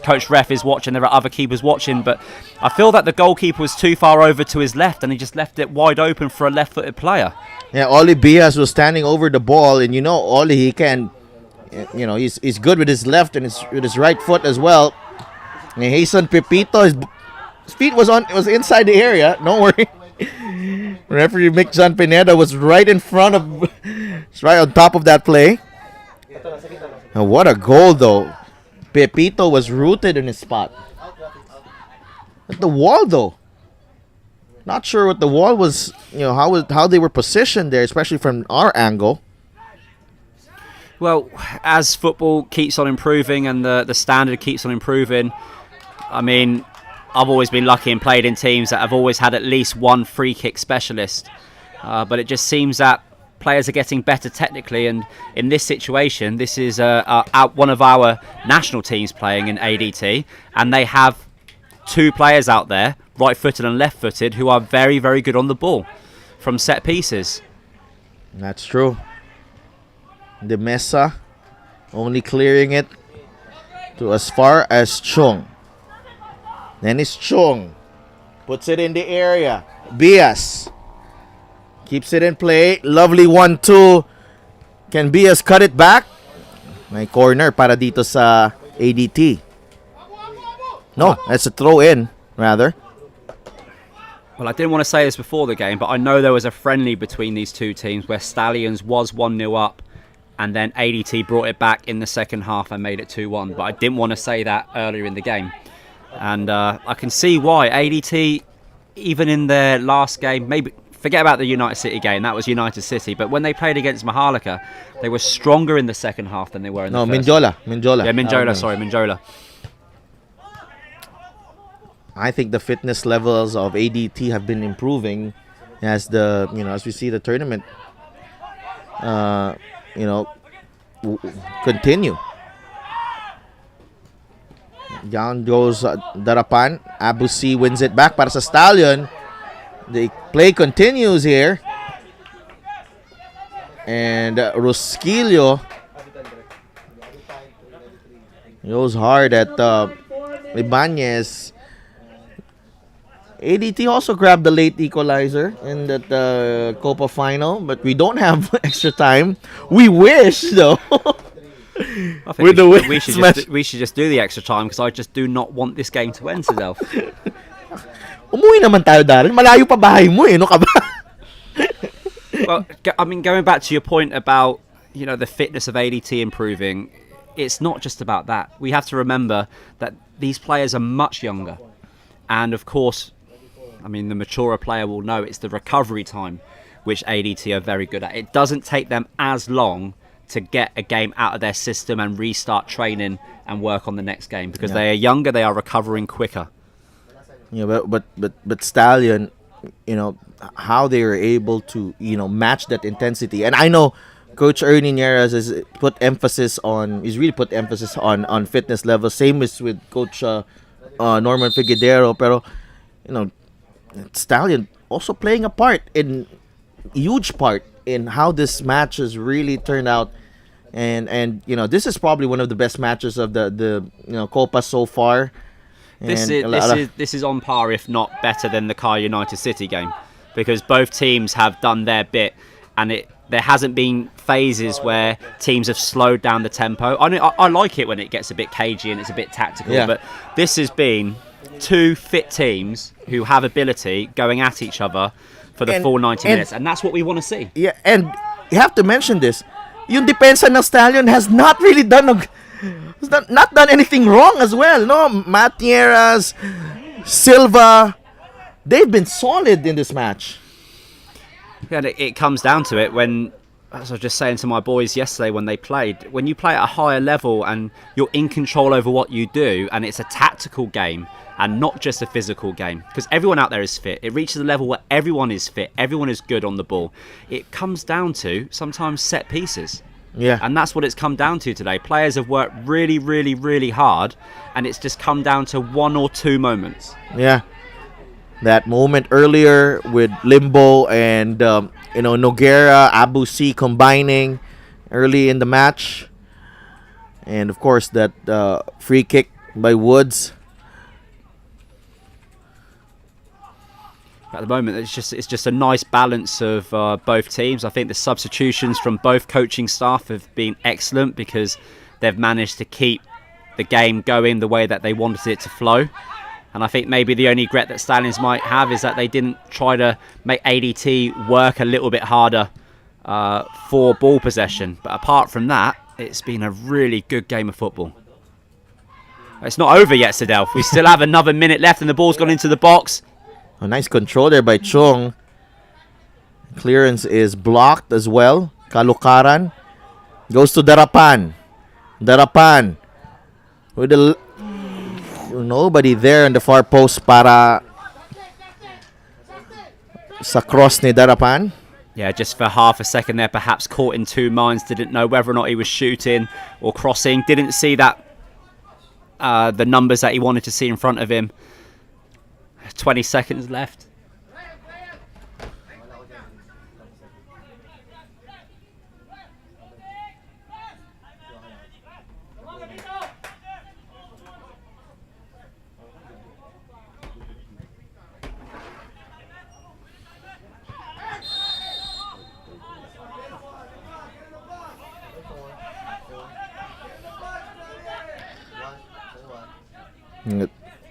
Coach Ref is watching. There are other keepers watching. But I feel that the goalkeeper was too far over to his left, and he just left it wide open for a left-footed player. Yeah, Oli Bias was standing over the ball. And, Oli, he can, he's good with his left and with his right foot as well. And Hasan Pepito, his feet was inside the area. Don't worry. Referee Mick John Pineda was right in front of, right on top of that play. And what a goal, though. Pepito was rooted in his spot. At the wall, though. Not sure what the wall was, how they were positioned there, especially from our angle. Well, as football keeps on improving and the standard keeps on improving, I mean, I've always been lucky and played in teams that have always had at least one free kick specialist. But it just seems that players are getting better technically, and in this situation, this is one of our national teams playing in ADT, and they have two players out there, right-footed and left-footed, who are very, very good on the ball from set pieces. That's true. De Mesa only clearing it to as far as Chung. Then it's Chung. Puts it in the area. Bias keeps it in play. Lovely 1-2. Can Bias cut it back? May corner para dito sa ADT. No, that's a throw in, rather. Well, I didn't want to say this before the game, but I know there was a friendly between these two teams where Stallions was 1-0 up, and then ADT brought it back in the second half and made it 2-1. But I didn't want to say that earlier in the game. And I can see why. ADT, even in their last game, maybe forget about the United City game, that was United City, but when they played against Maharlika, they were stronger in the second half than they were in the first. Minjola. Yeah, Minjola. I think the fitness levels of ADT have been improving as as we see the tournament continue. Down goes Darapan. Abusi wins it back para sa Stallion. The play continues here. And Rosquillo goes hard at Ibanez. ADT also grabbed the late equalizer in that Copa final, but we don't have extra time. We wish, though. I think we should just do the extra time because I just do not want this game to end, Sidel. Umuwi naman tayo, Darren. Malayo pa bahay mo, no ka ba? Well, I mean, going back to your point about the fitness of ADT improving, it's not just about that. We have to remember that these players are much younger, and of course, I mean, the maturer player will know it's the recovery time which ADT are very good at. It doesn't take them as long to get a game out of their system and restart training and work on the next game because they are younger, they are recovering quicker. Yeah, but Stallion, how they are able to match that intensity, and I know Coach Ernie Nieras has really put emphasis on fitness levels. Same as with Coach Norman Figueroa, pero Stallion also playing a huge part in how this match has really turned out, and this is probably one of the best matches of the Copa so far. This is on par, if not better, than the Car United City game, because both teams have done their bit, and there hasn't been phases where teams have slowed down the tempo. I like it when it gets a bit cagey and it's a bit tactical, but this has been two fit teams who have ability going at each other for the full 90 minutes, and that's what we want to see. Yeah, and you have to mention this. Yung depensa ng Stallion has not really done not done anything wrong as well. No, Matieras, Silva, they've been solid in this match. Yeah, it comes down to it when, as I was just saying to my boys yesterday when they played, when you play at a higher level and you're in control over what you do, and it's a tactical game and not just a physical game, because everyone out there is fit. It reaches a level where everyone is fit, everyone is good on the ball. It comes down to sometimes set pieces. Yeah. And that's what it's come down to today. Players have worked really, really, really hard, and it's just come down to one or two moments. Yeah. That moment earlier with Limbo and Noguera, Abusi combining early in the match, and of course that free kick by Woods. At the moment, it's just a nice balance of both teams. I think the substitutions from both coaching staff have been excellent because they've managed to keep the game going the way that they wanted it to flow. And I think maybe the only regret that Stallions might have is that they didn't try to make ADT work a little bit harder for ball possession. But apart from that, it's been a really good game of football. It's not over yet, Sidel. We still have another minute left and the ball's gone into the box. A nice control there by Chung. Clearance is blocked as well. Kalukaran goes to Darapan. Darapan with nobody there in the far post para sa cross ni Darapan. Yeah, just for half a second there, perhaps caught in two minds. Didn't know whether or not he was shooting or crossing. Didn't see that the numbers that he wanted to see in front of him. 20 seconds left.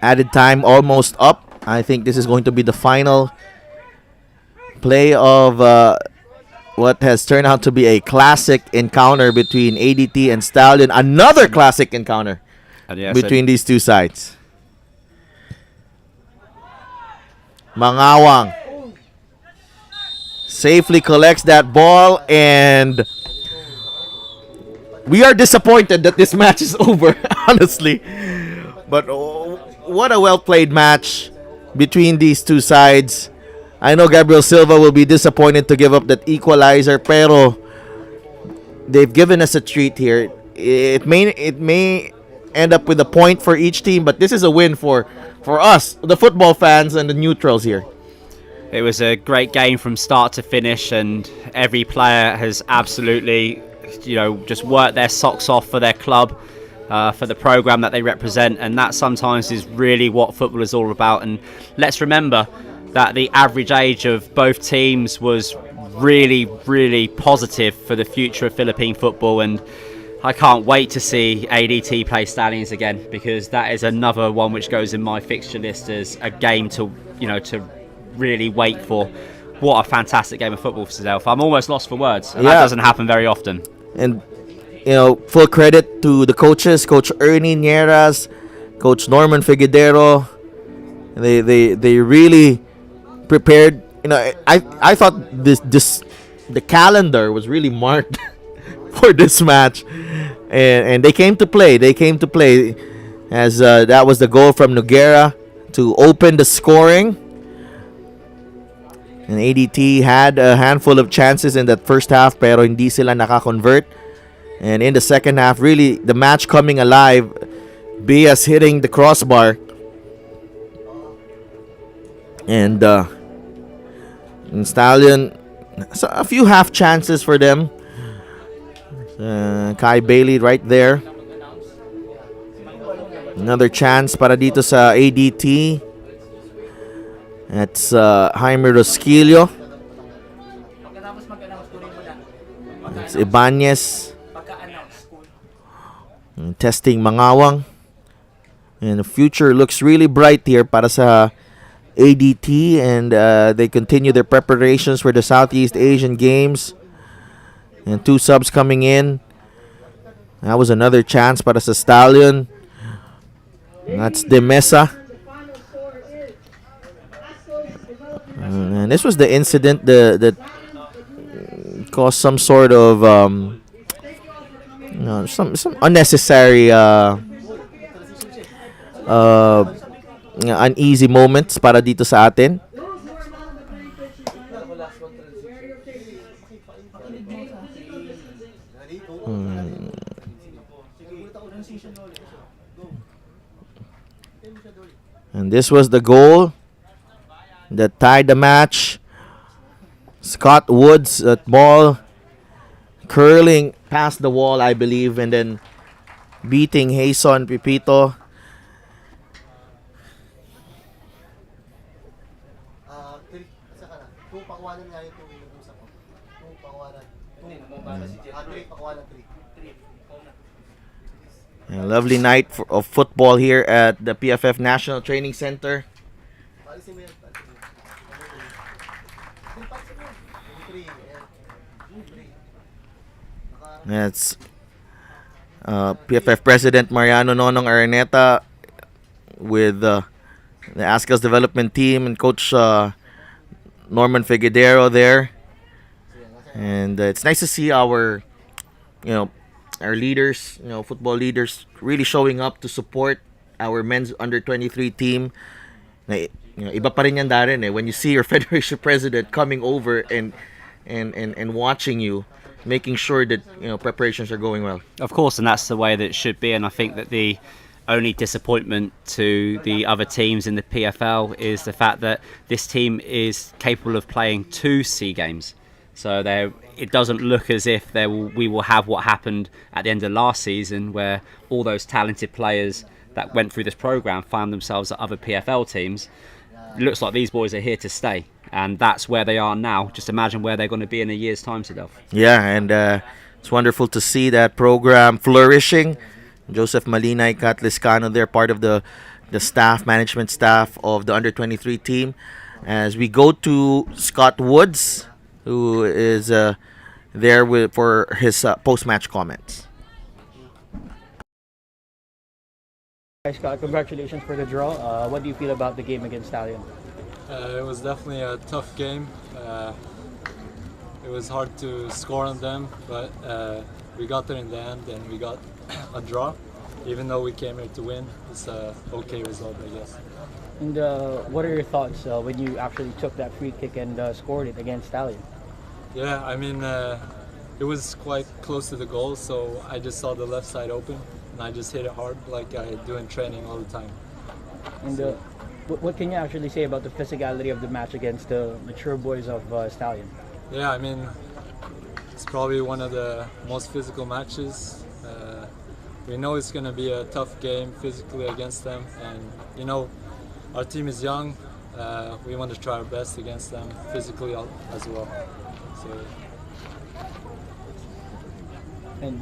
Added time almost up. I think this is going to be the final play of what has turned out to be a classic encounter between ADT and Stallion. Another classic encounter And yeah, between these two sides. Mangawang safely collects that ball, and we are disappointed that this match is over, honestly. But what a well-played match between these two sides. I know Gabriel Silva will be disappointed to give up that equalizer, pero they've given us a treat here. It may end up with a point for each team, but this is a win for us, the football fans and the neutrals here. It was a great game from start to finish, and every player has absolutely, just worked their socks off for their club, for the program that they represent, and that sometimes is really what football is all about. And let's remember that the average age of both teams was really, really positive for the future of Philippine football, and I can't wait to see ADT play Stallions again, because that is another one which goes in my fixture list as a game to really wait for. What a fantastic game of football for Self. I'm almost lost for words, and that doesn't happen very often. And full credit to the coaches, Coach Ernie Nieras, Coach Norman Figuedero. They really prepared. I thought the calendar was really marked for this match, and they came to play. As that was the goal from Noguera to open the scoring. And ADT had a handful of chances in that first half, pero hindi sila nakakonvert. And in the second half, really the match coming alive. Bias hitting the crossbar, and Stallion, so a few half chances for them. Kai Bailey right there. Another chance para dito sa ADT. That's Jaime Rosquillo. It's Ibanez. Testing Mangawang. And the future looks really bright here para sa ADT, and they continue their preparations for the Southeast Asian Games. And 2 subs coming in. That was another chance para sa Stallion. That's De Mesa. And this was the incident that caused some sort of some unnecessary uneasy moments para dito sa atin. And this was the goal that tied the match. Scott Woods, that ball curling past the wall, I believe, and then beating Jason Pipito. A lovely night of football here at the PFF National Training Center. That's PFF President Mariano Nonong Araneta with the Azkals development team and Coach Norman Figuedero there. And it's nice to see our leaders, football leaders, really showing up to support our men's under 23 team. Iba pa rin yan, Darren, when you see your federation president coming over and watching you, making sure that preparations are going well. Of course, and that's the way that it should be. And I think that the only disappointment to the other teams in the PFL is the fact that this team is capable of playing 2 SEA games. So it doesn't look as if we will have what happened at the end of last season, where all those talented players that went through this program found themselves at other PFL teams. It looks like these boys are here to stay, and that's where they are now. Just imagine where they're going to be in a year's time, Sidolf. Yeah, and it's wonderful to see that program flourishing. Joseph Malina, Kat Liscano, they're part of the the management staff of the under-23 team, as we go to Scott Woods, who is there for his post-match comments. Hi Scott, congratulations for the draw. What do you feel about the game against Stallion? It was definitely a tough game. It was hard to score on them, but we got there in the end and we got a draw. Even though we came here to win, it's a okay result, I guess. And what are your thoughts when you actually took that free kick and scored it against Stallion? Yeah, I mean, it was quite close to the goal, so I just saw the left side open and I just hit it hard like I do in training all the time. And what can you actually say about the physicality of the match against the mature boys of Stallion? Yeah, I mean, it's probably one of the most physical matches. We know it's going to be a tough game physically against them, and you know, our team is young. We want to try our best against them physically as well. So. And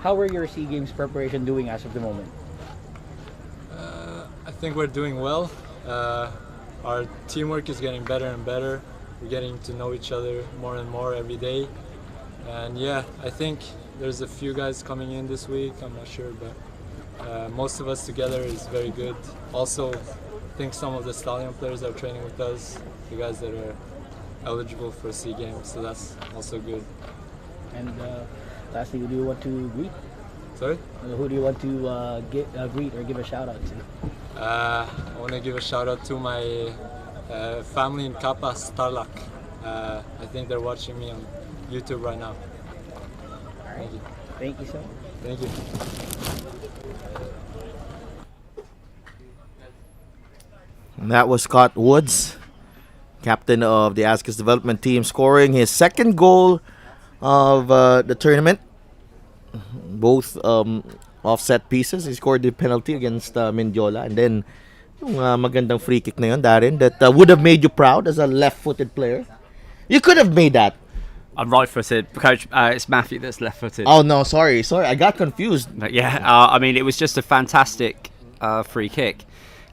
how are your SEA Games preparation doing as of the moment? I think we're doing well. Our teamwork is getting better and better. We're getting to know each other more and more every day. And yeah, I think there's a few guys coming in this week, I'm not sure, but most of us together is very good. Also, I think some of the Stallion players are training with us, the guys that are eligible for SEA Games, so that's also good. And lastly, who do you want to greet? Sorry? Who do you want to greet or give a shout out to? I want to give a shout out to my family in Kappa, Starlak. I think they're watching me on YouTube right now. All right. Thank you so much. Thank you. And that was Scott Woods, captain of the Azkals development team, scoring his second goal of the tournament. Both offset pieces. He scored the penalty against Mendiola, and then yung magandang free kick na yun, Darren, that would have made you proud as a left-footed player. You could have made that. I'm right-footed, Coach. It's Matthew that's left-footed. Oh no, sorry, I got confused. But yeah, I mean, it was just a fantastic free kick,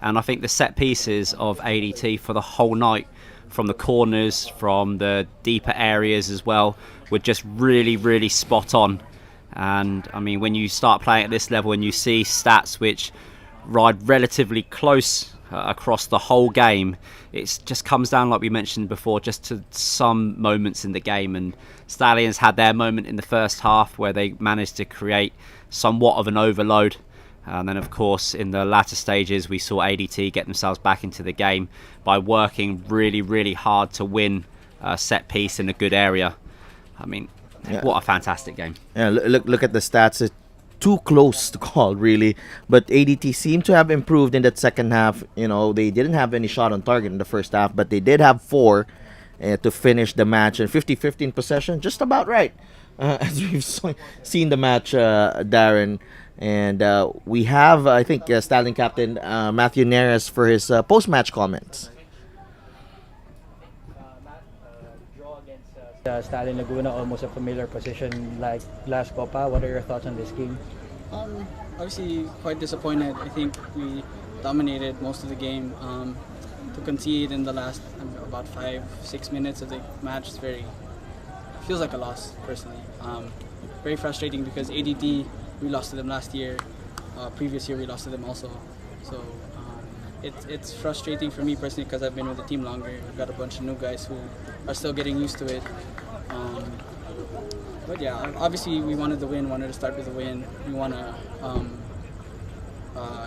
and I think the set pieces of ADT for the whole night, from the corners, from the deeper areas as well, were just really, really spot on. And I mean, when you start playing at this level and you see stats which ride relatively close across the whole game, it just comes down, like we mentioned before, just to some moments in the game. And Stallions had their moment in the first half where they managed to create somewhat of an overload, and then of course in the latter stages we saw ADT get themselves back into the game by working really, really hard to win a set piece in a good area. I mean, what a fantastic game. Yeah, look at the stats. It's too close to call, really. But ADT seemed to have improved in that second half. You know, they didn't have any shot on target in the first half, but they did have 4 to finish the match. And 50-15 possession, just about right, as we've seen the match, Darren. And we have, I think, Stallion captain Matthew Neres for his post-match comments. Stallion Laguna, almost a familiar position like last Copa. What are your thoughts on this game? Obviously quite disappointed. I think we dominated most of the game. To concede in the last about 5-6 minutes of the match is feels like a loss personally. Very frustrating because ADT, we lost to them last year. Previous year we lost to them also. So it's frustrating for me personally because I've been with the team longer. We've got a bunch of new guys who are still getting used to it. But yeah, obviously we wanted to win, wanted to start with a win. We want to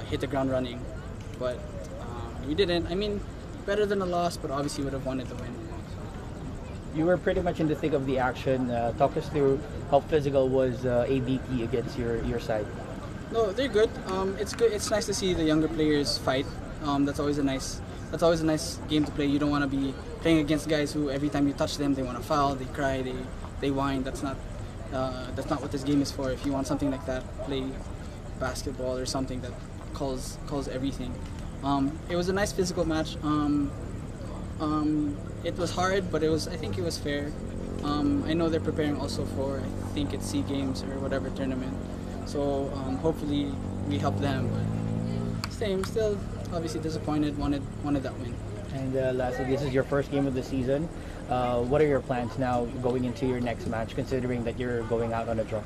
hit the ground running, but we didn't. I mean, better than a loss, but obviously would have wanted to win. You were pretty much in the thick of the action. Talk us through how physical was ADT against your side. No, they're good. It's good. It's nice to see the younger players fight. That's always a nice game to play. You don't want to be playing against guys who every time you touch them they want to foul, they cry, they whine. That's not what this game is for. If you want something like that, play basketball or something that calls everything. It was a nice physical match. It was hard, but I think it was fair. I know they're preparing also for, I think it's SEA Games or whatever tournament. So hopefully we help them. But still obviously disappointed. Wanted that win. And lastly, this is your first game of the season. What are your plans now going into your next match, considering that you're going out on a draw?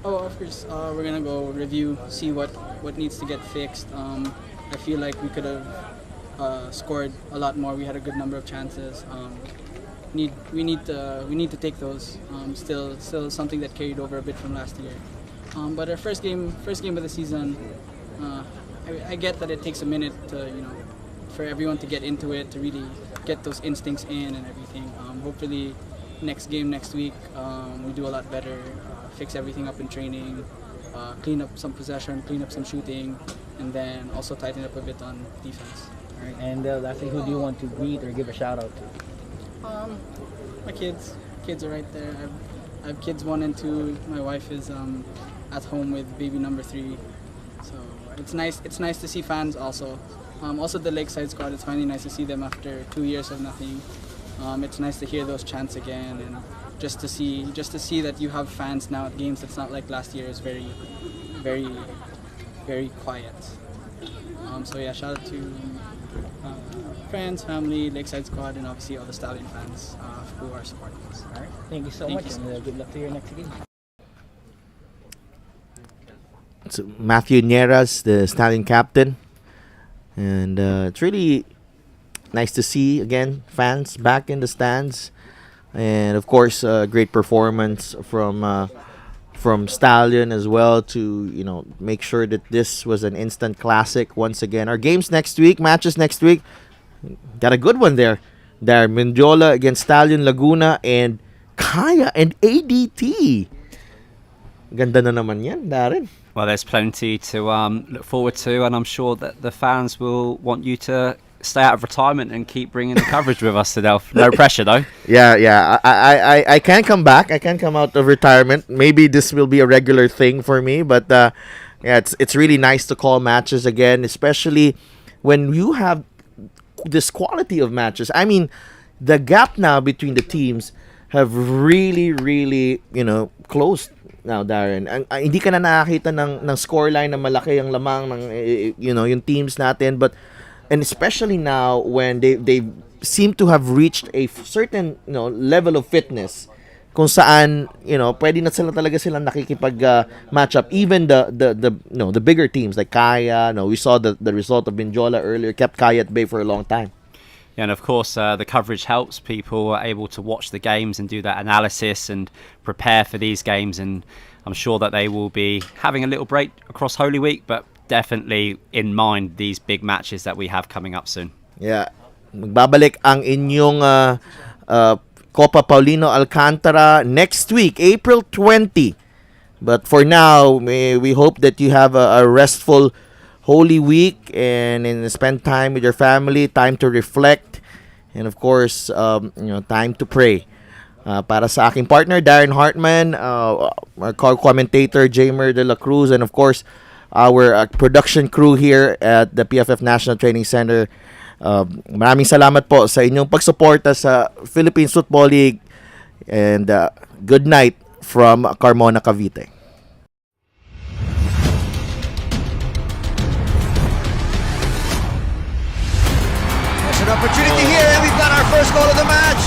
Oh, of course, we're gonna go review, see what needs to get fixed. I feel like we could have scored a lot more. We had a good number of chances. We need to take those. Still something that carried over a bit from last year. But our first game of the season, I get that it takes a minute to, for everyone to get into it, to really get those instincts in and everything. Hopefully, next game next week, we do a lot better. Fix everything up in training, clean up some possession, clean up some shooting, and then also tighten up a bit on defense. All right. And lastly, who do you want to greet or give a shout out to? My kids. Kids are right there. I have kids 1 and 2. My wife is at home with baby number 3. So it's nice. It's nice to see fans also. Also the Lakeside squad. It's finally nice to see them after 2 years of nothing. It's nice to hear those chants again, and just to see that you have fans now at games. That's not like last year. Is very, very, very quiet. So yeah, shout out to friends, family, Lakeside squad, and obviously all the Stallion fans who are supporting us. All right. Thank you so Thank much, you. and good luck to your next game. It's Matthew Nieras, the Stallion captain. And it's really nice to see, again, fans back in the stands. And, of course, great performance from Stallion as well to, make sure that this was an instant classic once again. Our games next week, matches next week, got a good one there. Mindiola against Stallion Laguna and Kaya and ADT. Ganda na naman yan, Darren. Well, there's plenty to look forward to, and I'm sure that the fans will want you to stay out of retirement and keep bringing the coverage with us, Sidelf. No pressure, though. Yeah. I can come back. I can come out of retirement. Maybe this will be a regular thing for me. But it's really nice to call matches again, especially when you have this quality of matches. I mean, the gap now between the teams have really, really, closed now, Darren. Hindi ka na nakakita ng scoreline na malaki ang lamang ng, yung teams natin. And especially now when they seem to have reached a certain level of fitness kung saan pwede na talaga silang nakikipag match up, even the bigger teams like Kaya. We saw the result of Mindiola earlier, kept Kaya at bay for a long time. Yeah, and of course the coverage helps. People are able to watch the games and do that analysis and prepare for these games, and I'm sure that they will be having a little break across Holy Week, but definitely in mind these big matches that we have coming up soon. Yeah. Magbabalik ang inyong Copa Paulino Alcantara next week, April 20. But for now, we hope that you have a restful Holy Week and spend time with your family, time to reflect, and of course, time to pray. Para sa aking partner, Darren Hartman, our commentator, Jamer De La Cruz, and of course, our production crew here at the PFF National Training Center. Maraming salamat po sa inyong pagsuporta sa Philippines Football League, and good night from Carmona, Cavite. There's an opportunity here, and we've got our first goal of the match.